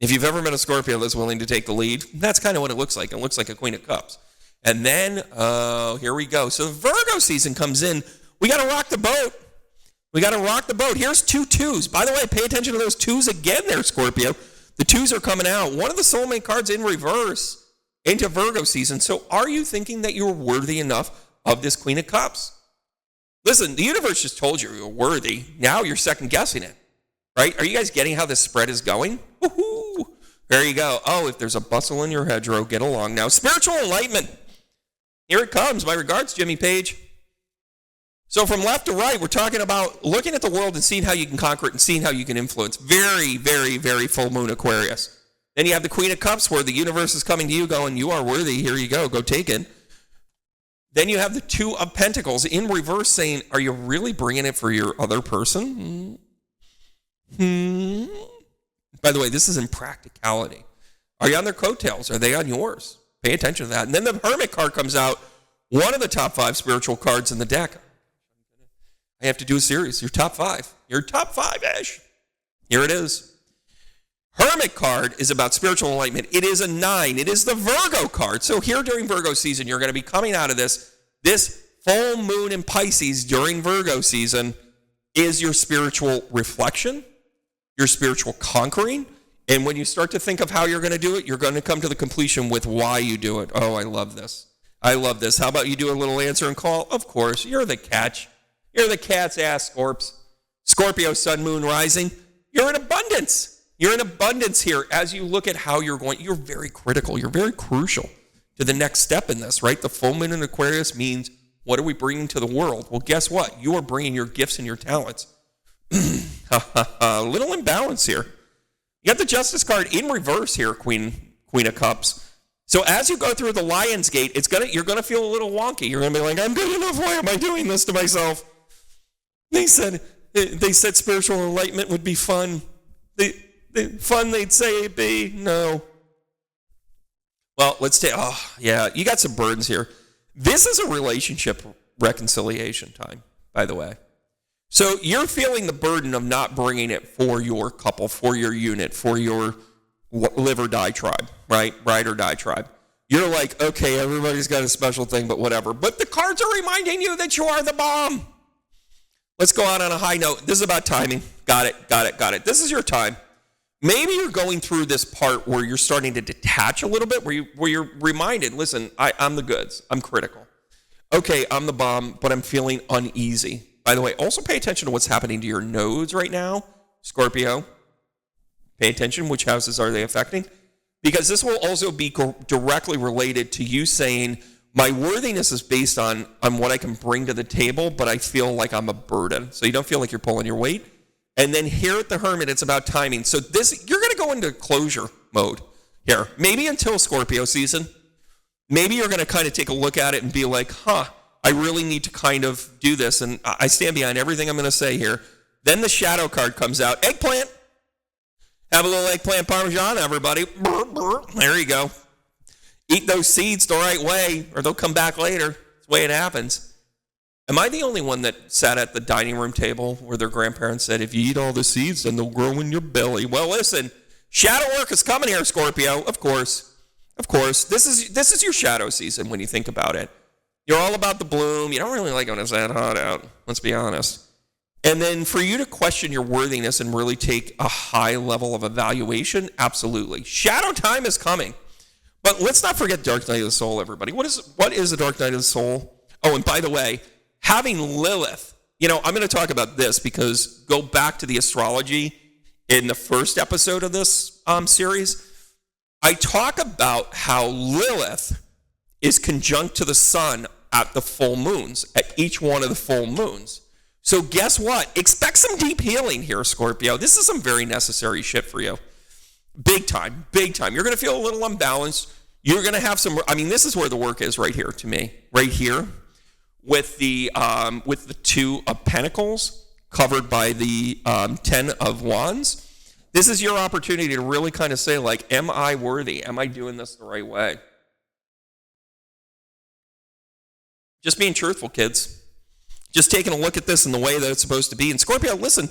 S1: If you've ever met a Scorpio that's willing to take the lead, that's kind of what it looks like. It looks like a Queen of Cups. And then, here we go. So the Virgo season comes in. We got to rock the boat. We got to rock the boat. Here's 2 twos. By the way, pay attention to those 2s again there, Scorpio. The 2s are coming out. One of the soulmate cards in reverse into Virgo season. So are you thinking that you're worthy enough of this Queen of Cups? Listen, the universe just told you you're worthy. Now you're second guessing it, right? Are you guys getting how this spread is going? Woohoo! There you go. Oh, if there's a bustle in your hedgerow, get along now. Spiritual enlightenment. Here it comes. My regards, Jimmy Page. So from left to right, we're talking about looking at the world and seeing how you can conquer it and seeing how you can influence. Very, very, very full moon Aquarius. Then you have the Queen of Cups where the universe is coming to you going, you are worthy. Here you go. Go take it. Then you have the 2 of Pentacles in reverse saying, are you really bringing it for your other person? By the way, this is in practicality. Are you on their coattails? Are they on yours? Pay attention to that. And then the Hermit card comes out, one of the top 5 spiritual cards in the deck. I have to do a series. Your top 5. Your top 5-ish. Here it is. Hermit card is about spiritual enlightenment. It is a 9. It is the Virgo card. So here during Virgo season, you're going to be coming out of this full moon in Pisces during Virgo season is your spiritual reflection, your spiritual conquering. And when you start to think of how you're going to do it, you're going to come to the completion with why you do it. Oh, I love this. I love this. How about you do a little answer and call? Of course, you're the catch. You're the cat's ass, Scorps. Scorpio, sun, moon, rising. You're in abundance. You're in abundance here as you look at how you're going. You're very critical. You're very crucial to the next step in this, right? The full moon in Aquarius means, what are we bringing to the world? Well, guess what? You are bringing your gifts and your talents. A little imbalance here. You got the Justice card in reverse here, Queen of Cups. So as you go through the Lion's Gate, you're gonna feel a little wonky. You're gonna be like, I'm good enough. Why am I doing this to myself? They said spiritual enlightenment would be fun. Fun they'd say it'd be. No. Well, you got some burdens here. This is a relationship reconciliation time, by the way. So you're feeling the burden of not bringing it for your couple, for your unit, for your live or die tribe, right? Ride or die tribe. You're like, okay, everybody's got a special thing, but whatever. But the cards are reminding you that you are the bomb. Let's go out on a high note. This is about timing. Got it. This is your time. Maybe you're going through this part where you're starting to detach a little bit, where you're reminded, listen, I'm the goods. I'm critical. Okay, I'm the bomb, but I'm feeling uneasy. By the way, also pay attention to what's happening to your nodes right now, Scorpio. Pay attention. Which houses are they affecting? Because this will also be directly related to you saying, my worthiness is based on what I can bring to the table, but I feel like I'm a burden. So you don't feel like you're pulling your weight. And then here at the Hermit, it's about timing. So you're going to go into closure mode here. Maybe until Scorpio season. Maybe you're going to kind of take a look at it and be like, I really need to kind of do this. And I stand behind everything I'm going to say here. Then the shadow card comes out. Eggplant. Have a little eggplant parmesan, everybody. There you go. Eat those seeds the right way, or they'll come back later. It's the way it happens. Am I the only one that sat at the dining room table where their grandparents said, if you eat all the seeds, then they'll grow in your belly? Well, listen, shadow work is coming here, Scorpio. Of course. This is your shadow season when you think about it. You're all about the bloom. You don't really like when it's that hot out. Let's be honest. And then for you to question your worthiness and really take a high level of evaluation, absolutely. Shadow time is coming. But let's not forget Dark Night of the Soul, everybody. What is the Dark Night of the Soul? Oh, and by the way, having Lilith, I'm going to talk about this because go back to the astrology in the first episode of this series. I talk about how Lilith is conjunct to the sun at the full moons, at each one of the full moons. So guess what? Expect some deep healing here, Scorpio. This is some very necessary shit for you. Big time. You're going to feel a little unbalanced. You're going to have this is where the work is right here to me. Right here with the 2 of Pentacles covered by the 10 of Wands. This is your opportunity to really kind of say, like, am I worthy? Am I doing this the right way? Just being truthful, kids. Just taking a look at this in the way that it's supposed to be. And Scorpio, listen,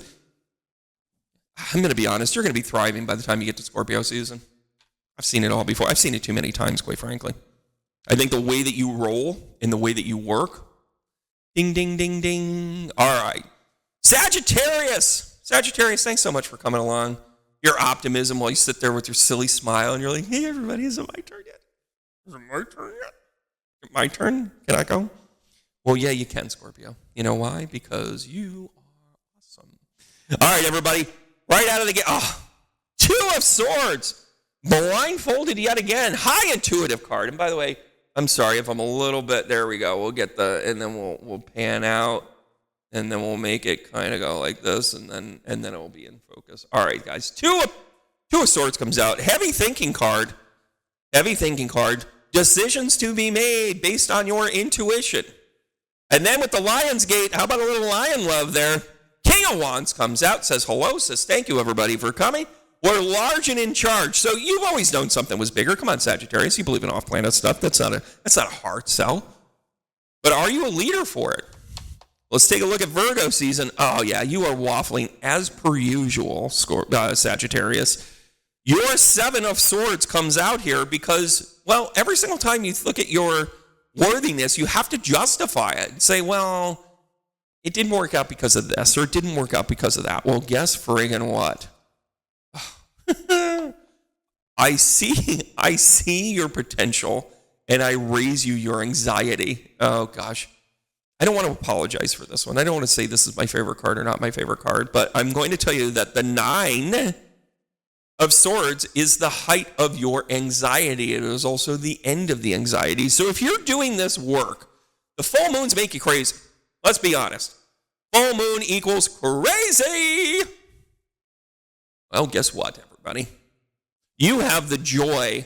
S1: I'm going to be honest, you're going to be thriving by the time you get to Scorpio season. I've seen it all before. I've seen it too many times, quite frankly. I think the way that you roll and the way that you work, ding, ding, ding, ding. All right. Sagittarius, thanks so much for coming along. Your optimism while you sit there with your silly smile and you're like, hey, everybody, is it my turn yet? Is it my turn yet? My turn? Can I go? Well, yeah, you can, Scorpio. You know why? Because you are awesome. All right, everybody, right out of the gate. Oh, 2 of Swords. Blindfolded yet again. High intuitive card. And by the way, I'm sorry if I'm a little bit, there we go. We'll get and then we'll pan out. And then we'll make it kind of go like this, and then it will be in focus. All right, guys. 2 of Swords comes out. Heavy thinking card. Decisions to be made based on your intuition. And then with the Lion's Gate, how about a little lion love there? King of Wands comes out, says hello, says thank you, everybody, for coming. We're large and in charge. So you've always known something was bigger. Come on, Sagittarius. You believe in off-planet stuff. That's not a hard sell. But are you a leader for it? Let's take a look at Virgo season. Oh, yeah, you are waffling as per usual, Sagittarius. Your 7 of Swords comes out here because, well, every single time you look at your worthiness, you have to justify it and say, well, it didn't work out because of this, or it didn't work out because of that. Well, guess friggin' what? I see your potential, and I raise you your anxiety. Oh, gosh. I don't want to apologize for this one. I don't want to say this is my favorite card or not my favorite card, but I'm going to tell you that the 9 of Swords is the height of your anxiety. It is also the end of the anxiety. So if you're doing this work, the full moons make you crazy. Let's be honest. Full moon equals crazy. Well, guess what, everybody? You have the joy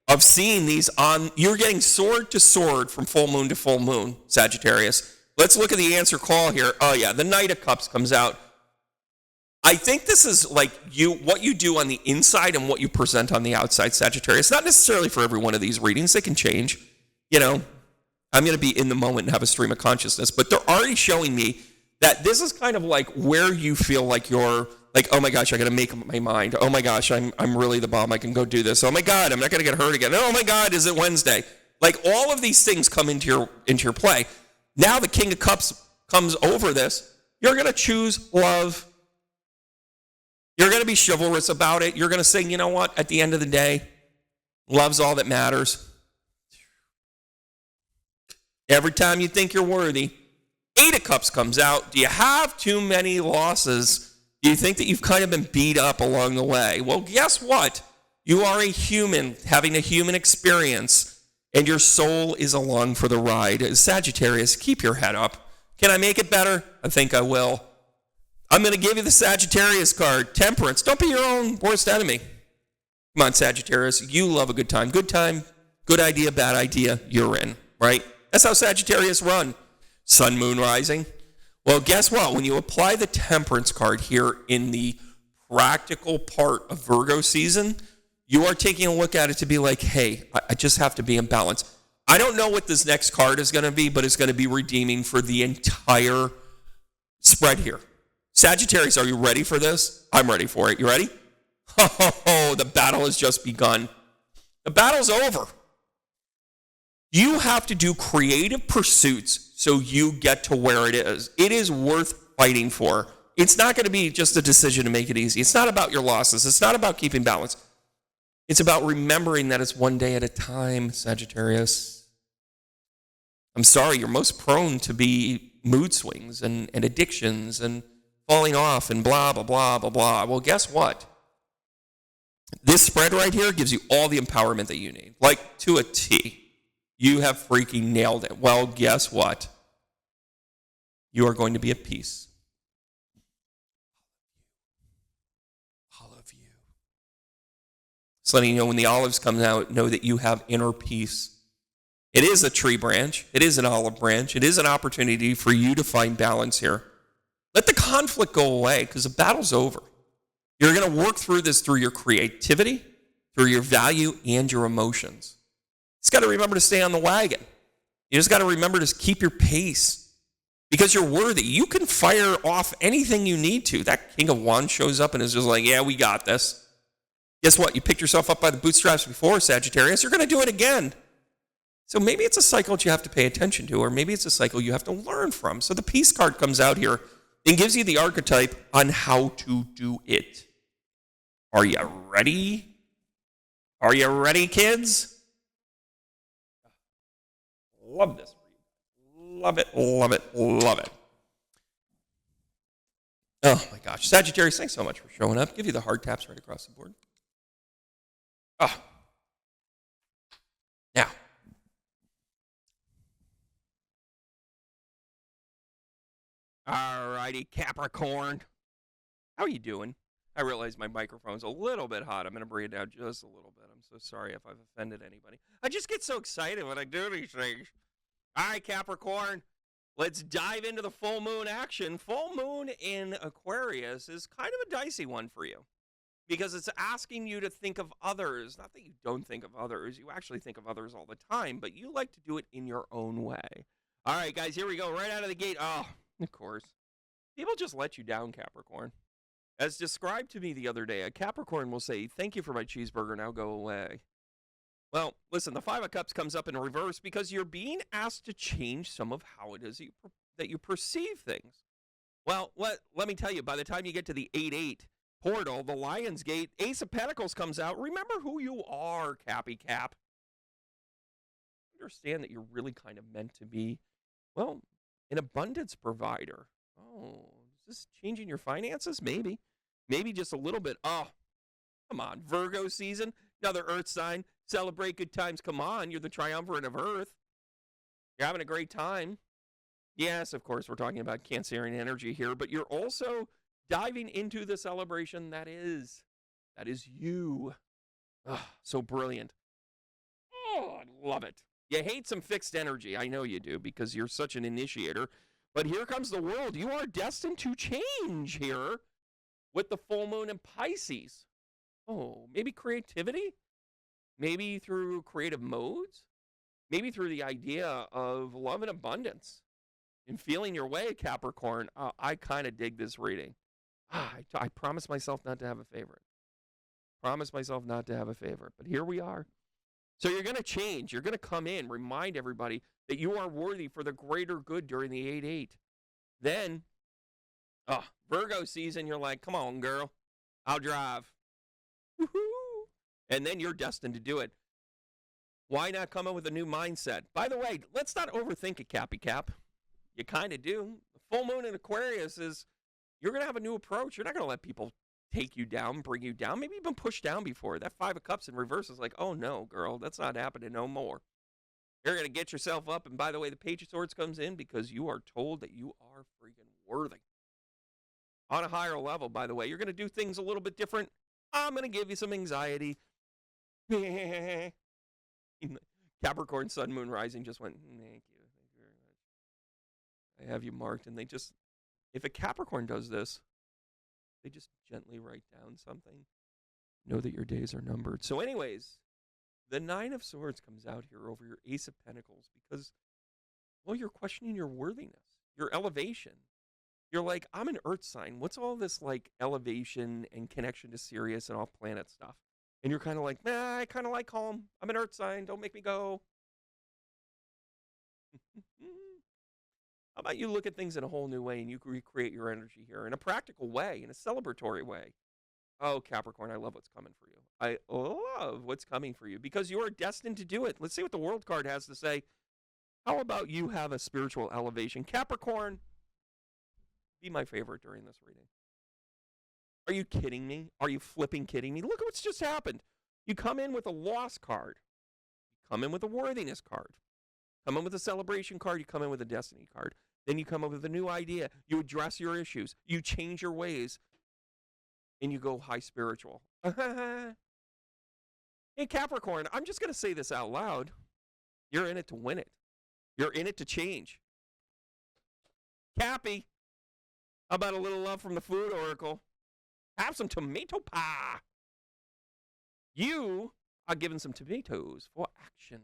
S1: of seeing these you're getting sword to sword from full moon to full moon, Sagittarius. Let's look at the answer call here. Oh, yeah, the Knight of Cups comes out. I think this is like what you do on the inside and what you present on the outside, Sagittarius. Not necessarily for every one of these readings. They can change. You know, I'm going to be in the moment and have a stream of consciousness. But they're already showing me that this is kind of like where you feel like you're like, oh, my gosh, I got to make up my mind. Oh, my gosh, I'm really the bomb. I can go do this. Oh, my God, I'm not going to get hurt again. Oh, my God, is it Wednesday? Like all of these things come into your play. Now the King of Cups comes over this. You're going to choose love. You're going to be chivalrous about it. You're going to say, you know what? At the end of the day, love's all that matters. Every time you think you're worthy, 8 of Cups comes out. Do you have too many losses? Do you think that you've kind of been beat up along the way? Well, guess what? You are a human having a human experience. And your soul is along for the ride. Sagittarius, keep your head up. Can I make it better? I think I will. I'm going to give you the Sagittarius card. Temperance. Don't be your own worst enemy. Come on, Sagittarius. You love a good time. Good time, good idea, bad idea, you're in, right? That's how Sagittarius run. Sun, moon, rising. Well, guess what? When you apply the Temperance card here in the practical part of Virgo season, you are taking a look at it to be like, hey, I just have to be in balance. I don't know what this next card is going to be, but it's going to be redeeming for the entire spread here. Sagittarius, are you ready for this? I'm ready for it. You ready? Oh, the battle has just begun. The battle's over. You have to do creative pursuits so you get to where it is. It is worth fighting for. It's not going to be just a decision to make it easy. It's not about your losses. It's not about keeping balance. It's about remembering that it's one day at a time, Sagittarius. I'm sorry, you're most prone to be mood swings and addictions and falling off and blah, blah, blah, blah, blah. Well, guess what? This spread right here gives you all the empowerment that you need, like to a T. You have freaking nailed it. Well, guess what? You are going to be at peace. All of you. So letting you know when the olives come out, know that you have inner peace. It is a tree branch. It is an olive branch. It is an opportunity for you to find balance here. Let the conflict go away because the battle's over. You're going to work through this through your creativity, through your value, and your emotions. You just got to remember to stay on the wagon. You just got to remember to keep your pace. because you're worthy. You can fire off anything you need to. That King of Wands shows up and is just like, yeah, we got this. Guess what? You picked yourself up by the bootstraps before, Sagittarius. You're going to do it again. So maybe it's a cycle that you have to pay attention to, or maybe it's a cycle you have to learn from. So the Peace card comes out here and gives you the archetype on how to do it. Are you ready? Are you ready, kids? Love this. Love it, love it, love it. Oh my gosh. Sagittarius, thanks so much for showing up. Give you the hard taps right across the board. Oh. Now. All righty, Capricorn. How are you doing? I realize my microphone's a little bit hot. I'm going to bring it down just a little bit. I'm so sorry if I've offended anybody. I just get so excited when I do these things. All right, Capricorn, let's dive into the full moon action. Full moon in Aquarius is kind of a dicey one for you because it's asking you to think of others. Not that you don't think of others. You actually think of others all the time, but you like to do it in your own way. All right, guys, here we go. Right out of the gate. Oh, of course. People just let you down, Capricorn. As described to me the other day, a Capricorn will say, thank you for my cheeseburger, now go away. Well, listen, the Five of Cups comes up in reverse because you're being asked to change some of how it is that you perceive things. Well, let me tell you, by the time you get to the 8-8 portal, the Lion's Gate, Ace of Pentacles comes out. Remember who you are, Cappy Cap. Understand that you're really kind of meant to be, well, an abundance provider. Oh, is this changing your finances? Maybe. Maybe just a little bit. Oh, come on. Virgo season, another earth sign. Celebrate good times. Come on. You're the triumvirate of earth. You're having a great time. Yes, of course, we're talking about Cancerian energy here, but you're also diving into the celebration that is you. Oh, so brilliant. Oh, I love it. You hate some fixed energy. I know you do because you're such an initiator. But here comes the world. You are destined to change here with the full moon in Pisces. Oh, maybe creativity? Maybe through creative modes? Maybe through the idea of love and abundance and feeling your way, Capricorn. I kind of dig this reading. I promised myself not to have a favorite. Promised myself not to have a favorite. But here we are. So you're going to change. You're going to come in, remind everybody that you are worthy for the greater good during the 8-8. Then, Virgo season, you're like, come on, girl. I'll drive. Woohoo! And then you're destined to do it. Why not come up with a new mindset? By the way, let's not overthink it, Cappy Cap. You kind of do. The full moon in Aquarius is, you're going to have a new approach. You're not going to let people take you down, bring you down. Maybe you've been pushed down before. That Five of Cups in reverse is like, oh no, girl, that's not happening no more. You're going to get yourself up. And by the way, the Page of Swords comes in because you are told that you are freaking worthy. On a higher level, by the way, you're going to do things a little bit different. I'm going to give you some anxiety. Capricorn, Sun, Moon, Rising just went, thank you very much. I have you marked. And they just, if a Capricorn does this, they just gently write down something. Know that your days are numbered. So anyways, the Nine of Swords comes out here over your Ace of Pentacles because, well, you're questioning your worthiness, your elevation. You're like, I'm an earth sign. What's all this like elevation and connection to Sirius and off planet stuff? And you're kind of like, nah, I kind of like home. I'm an earth sign. Don't make me go. How about you look at things in a whole new way and you recreate your energy here in a practical way, in a celebratory way? Oh, Capricorn, I love what's coming for you. I love what's coming for you because you are destined to do it. Let's see what the World card has to say. How about you have a spiritual elevation? Capricorn, be my favorite during this reading. Are you kidding me? Are you flipping kidding me? Look at what's just happened. You come in with a loss card. You come in with a worthiness card. Come in with a celebration card. You come in with a destiny card. Then you come up with a new idea. You address your issues. You change your ways. And you go high spiritual. Hey, Capricorn, I'm just going to say this out loud. You're in it to win it. You're in it to change. Cappy, how about a little love from the food oracle? Have some tomato pie. You are given some tomatoes for action,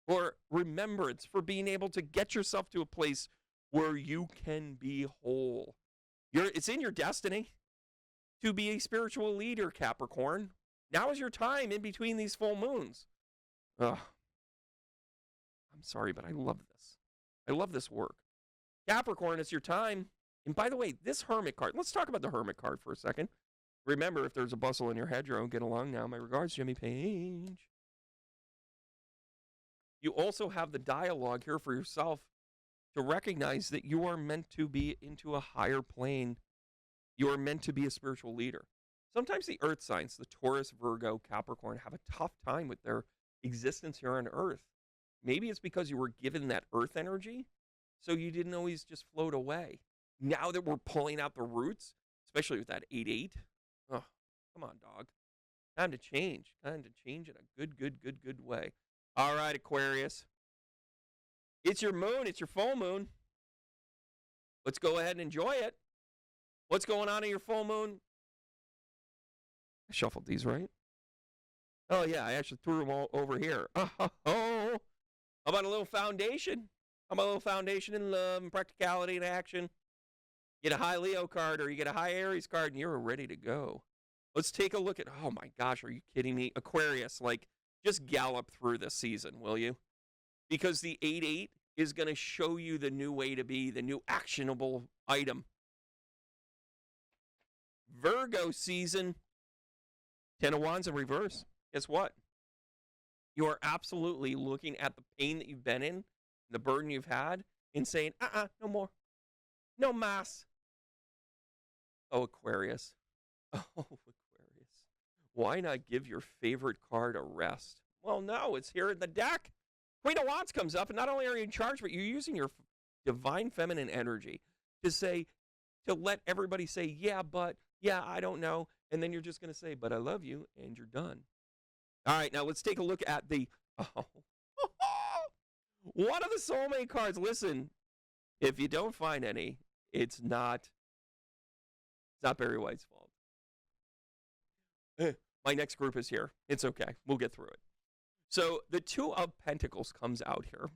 S1: for remembrance, for being able to get yourself to a place where you can be whole. It's in your destiny to be a spiritual leader, Capricorn. Now is your time in between these full moons. Ugh. I'm sorry, but I love this. I love this work. Capricorn, it's your time. And by the way, this Hermit card, let's talk about the Hermit card for a second. Remember, if there's a bustle in your hedgerow, get along now. My regards, Jimmy Page. You also have the dialogue here for yourself to recognize that you are meant to be into a higher plane. You are meant to be a spiritual leader. Sometimes the earth signs, the Taurus, Virgo, Capricorn, have a tough time with their existence here on Earth. Maybe it's because you were given that earth energy, so you didn't always just float away. Now that we're pulling out the roots, especially with that 8-8, oh, come on, dog. Time to change. Time to change in a good way. All right, Aquarius. It's your moon. It's your full moon. Let's go ahead and enjoy it. What's going on in your full moon? I shuffled these, right? Oh, yeah, I actually threw them all over here. How about a little foundation? How about a little foundation in love and practicality and action? Get a high Leo card or you get a high Aries card and you're ready to go. Let's take a look at, oh my gosh, are you kidding me? Aquarius, like, just gallop through this season, will you? Because the 8-8 is going to show you the new way to be, the new actionable item. Virgo season, 10 of Wands in reverse. Guess what? You are absolutely looking at the pain that you've been in, the burden you've had, and saying, no more. No mas. Oh, Aquarius. Oh, Aquarius. Why not give your favorite card a rest? Well, no, it's here in the deck. Queen of Wands comes up, and not only are you in charge, but you're using your divine feminine energy to let everybody say, yeah, but, yeah, I don't know. And then you're just going to say, but I love you, and you're done. All right, now let's take a look at the, one of the soulmate cards. Listen, if you don't find any, it's not Barry White's fault. My next group is here. It's okay. We'll get through it. So the Two of Pentacles comes out here.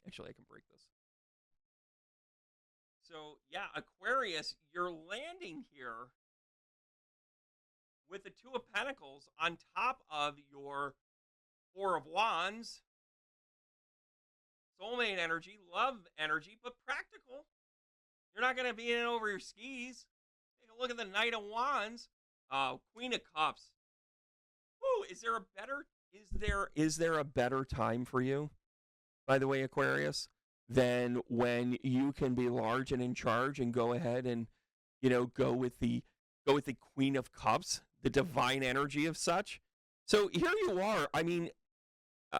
S1: Actually, I can break this. So, yeah, Aquarius, you're landing here with the Two of Pentacles on top of your Four of Wands. Soulmate energy, love energy, but practical. You're not going to be in over your skis. Take a look at the Knight of Wands. Queen of Cups. Woo, is there a better time for you, by the way, Aquarius, than when you can be large and in charge and go ahead and, go with the Queen of Cups, the divine energy of such. So here you are. I mean,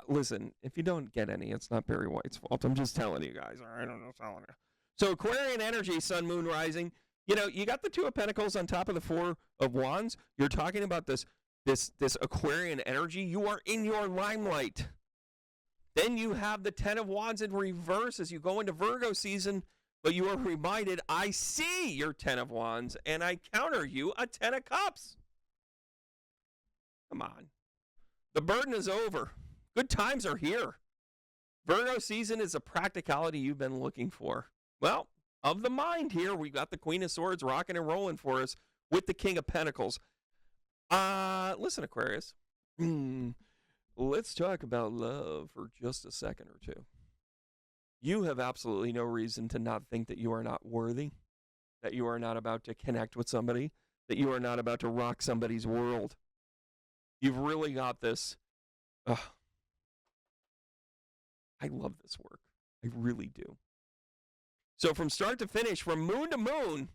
S1: listen, if you don't get any, it's not Barry White's fault. I'm just telling you guys. All right, I'm not telling you. So Aquarian energy, Sun, Moon, Rising. You got the Two of Pentacles on top of the Four of Wands. You're talking about this Aquarian energy. You are in your limelight. Then you have the 10 of Wands in reverse as you go into Virgo season, but you are reminded, I see your 10 of Wands, and I counter you a 10 of Cups. Come on. The burden is over. Good times are here. Virgo season is a practicality you've been looking for. Well, of the mind here, we've got the Queen of Swords rocking and rolling for us with the King of Pentacles. Listen, Aquarius. Let's talk about love for just a second or two. You have absolutely no reason to not think that you are not worthy, that you are not about to connect with somebody, that you are not about to rock somebody's world. You've really got this. I love this work. I really do. So from start to finish, from moon to moon,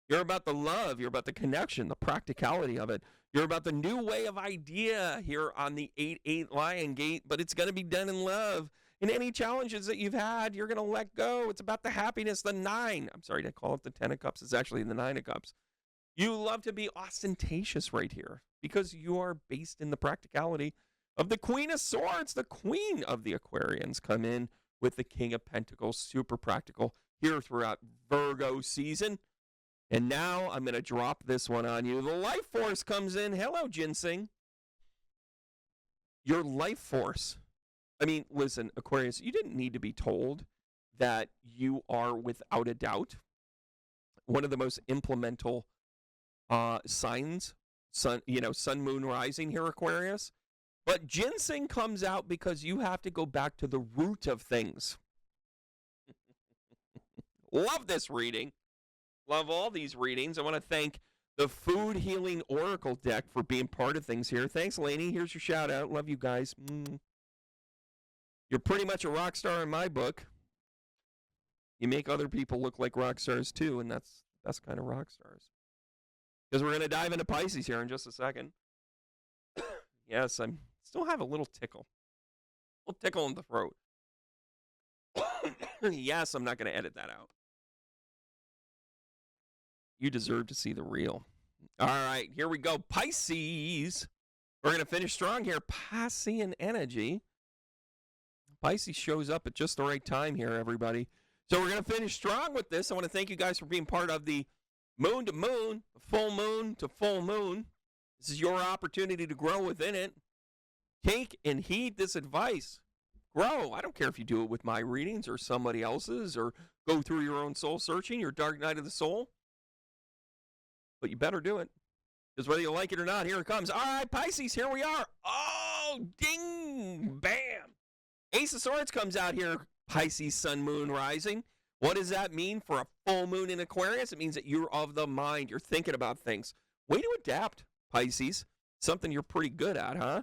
S1: you're about the love, you're about the connection, the practicality of it. You're about the new way of idea here on the 8-8 Lion Gate, but it's going to be done in love. And any challenges that you've had, you're going to let go. It's about the happiness, the 9. I'm sorry to call it the 10 of Cups. It's actually the 9 of Cups. You love to be ostentatious right here because you are based in the practicality of the Queen of Swords. The Queen of the Aquarians come in with the King of Pentacles, super practical here throughout Virgo season. And now I'm going to drop this one on you. The life force comes in. Hello, Ginseng. Your life force. I mean, listen, Aquarius, you didn't need to be told that you are, without a doubt, one of the most implemental signs. Sun, sun, moon, rising here, Aquarius. But ginseng comes out because you have to go back to the root of things. Love this reading. Love all these readings. I want to thank the Food Healing Oracle deck for being part of things here. Thanks, Lainie. Here's your shout out. Love you guys. You're pretty much a rock star in my book. You make other people look like rock stars too, and that's the best kind of rock stars. Because we're going to dive into Pisces here in just a second. Yes, I still have a little tickle. A little tickle in the throat. Yes, I'm not going to edit that out. You deserve to see the real. All right, here we go. Pisces. We're going to finish strong here. Piscean energy. Pisces shows up at just the right time here, everybody. So we're going to finish strong with this. I want to thank you guys for being part of the moon to moon, full moon to full moon. This is your opportunity to grow within it. Take and heed this advice. Grow. I don't care if you do it with my readings or somebody else's or go through your own soul searching, your dark night of the soul. But you better do it. Because whether you like it or not, here it comes. All right, Pisces, here we are. Oh, ding, bam. Ace of Swords comes out here, Pisces, sun, moon, rising. What does that mean for a full moon in Aquarius? It means that you're of the mind. You're thinking about things. Way to adapt, Pisces. Something you're pretty good at, huh?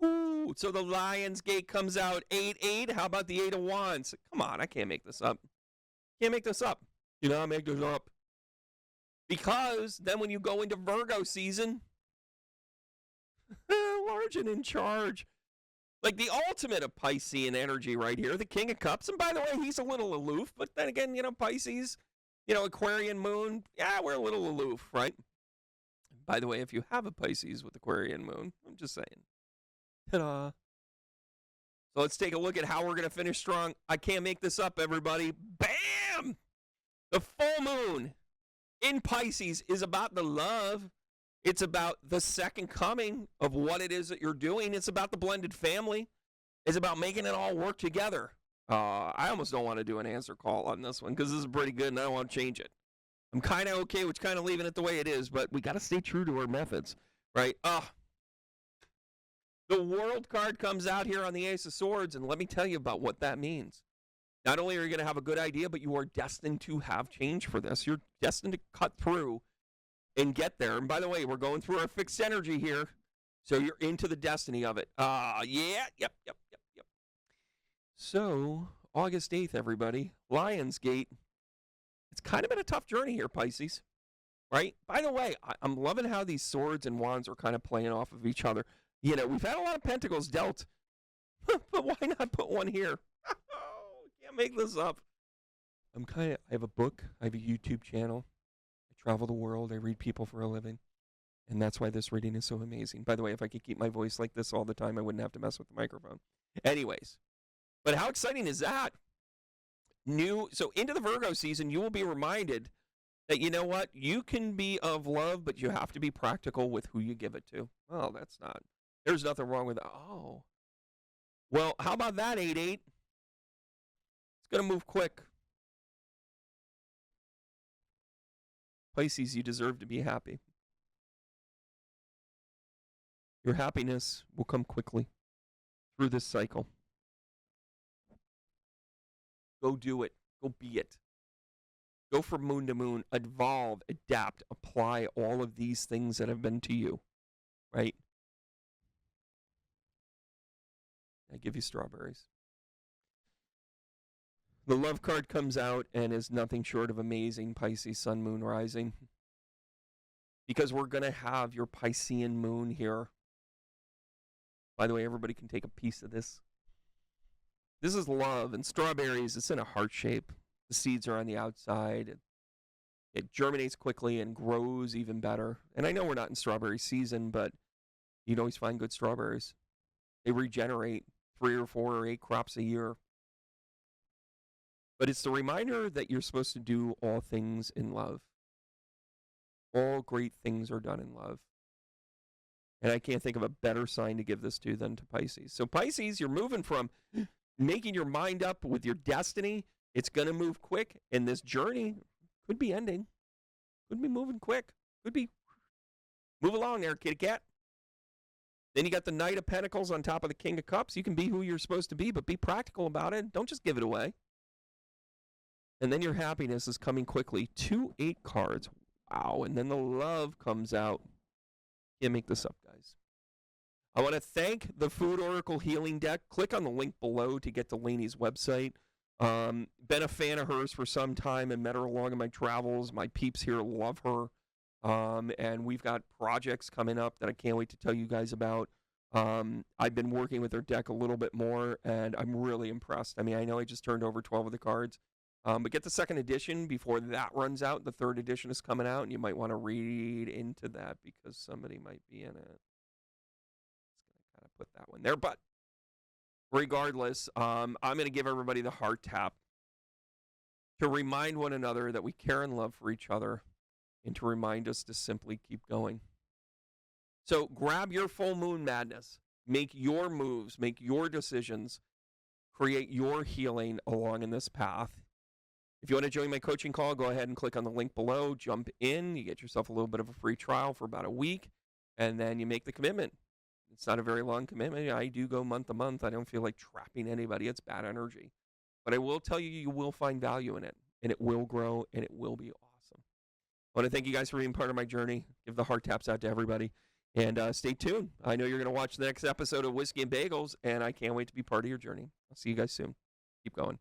S1: Ooh, so the Lion's Gate comes out 8-8. How about the 8 of Wands? Come on, I can't make this up. Can't make this up. You know, I make this up. Because then when you go into Virgo season, large and in charge. Like the ultimate of Piscean energy right here, the King of Cups. And by the way, he's a little aloof. But then again, Pisces, Aquarian moon, yeah, we're a little aloof, right? By the way, if you have a Pisces with Aquarian moon, I'm just saying. Ta-da. So let's take a look at how we're going to finish strong. I can't make this up, everybody. Bam! The full moon in Pisces is about the love. It's about the second coming of what it is that you're doing. It's about the blended family. It's about making it all work together. I almost don't want to do an answer call on this one because this is pretty good and I don't want to change it. I'm kind of okay with kind of leaving it the way it is, but we got to stay true to our methods, right? The World card comes out here on the Ace of Swords, and let me tell you about what that means. Not only are you going to have a good idea, but you are destined to have change for this. You're destined to cut through and get there. And by the way, we're going through our fixed energy here, so you're into the destiny of it. Yep. So, August 8th, everybody, Lion's Gate. It's kind of been a tough journey here, Pisces, right? By the way, I'm loving how these swords and wands are kind of playing off of each other. We've had a lot of pentacles dealt, but why not put one here? Can't make this up. I have a book, I have a YouTube channel, I travel the world, I read people for a living, and that's why this reading is so amazing. By the way, if I could keep my voice like this all the time, I wouldn't have to mess with the microphone. Anyways, but how exciting is that? So into the Virgo season, you will be reminded that, you know what, you can be of love, but you have to be practical with who you give it to. Oh, there's nothing wrong with that. Oh. Well, how about that, 8-8? It's going to move quick. Pisces, you deserve to be happy. Your happiness will come quickly through this cycle. Go do it. Go be it. Go from moon to moon. Evolve, adapt, apply all of these things that have been to you. Right? I give you strawberries. The love card comes out and is nothing short of amazing, Pisces, sun, moon, rising. Because we're going to have your Piscean moon here. By the way, everybody can take a piece of this. This is love, and strawberries, it's in a heart shape. The seeds are on the outside. It germinates quickly and grows even better. And I know we're not in strawberry season, but you can always find good strawberries. They regenerate 3 or 4 or 8 crops a year. But it's the reminder that you're supposed to do all things in love. All great things are done in love. And I can't think of a better sign to give this to than to Pisces. So Pisces, you're moving from making your mind up with your destiny. It's going to move quick, and this journey could be ending. Could be moving quick. Could be. Move along there, kitty cat. Then you got the Knight of Pentacles on top of the King of Cups. You can be who you're supposed to be, but be practical about it. Don't just give it away. And then your happiness is coming quickly. 2 8 cards. Wow. And then the love comes out. Can't make this up, guys. I want to thank the Food Oracle Healing Deck. Click on the link below to get to Lainie's website. Been a fan of hers for some time and met her along in my travels. My peeps here love her. And we've got projects coming up that I can't wait to tell you guys about. I've been working with her deck a little bit more, and I'm really impressed. I mean, I know I just turned over 12 of the cards, but get the second edition before that runs out. The third edition is coming out, and you might want to read into that because somebody might be in it. Just going to kind of put that one there. But regardless, I'm going to give everybody the heart tap to remind one another that we care and love for each other, and to remind us to simply keep going. So grab your full moon madness. Make your moves. Make your decisions. Create your healing along in this path. If you want to join my coaching call, go ahead and click on the link below. Jump in. You get yourself a little bit of a free trial for about a week, and then you make the commitment. It's not a very long commitment. I do go month to month. I don't feel like trapping anybody. It's bad energy. But I will tell you, you will find value in it, and it will grow, and it will be awesome. I want to thank you guys for being part of my journey. Give the heart taps out to everybody. And stay tuned. I know you're going to watch the next episode of Whiskey and Bagels, and I can't wait to be part of your journey. I'll see you guys soon. Keep going.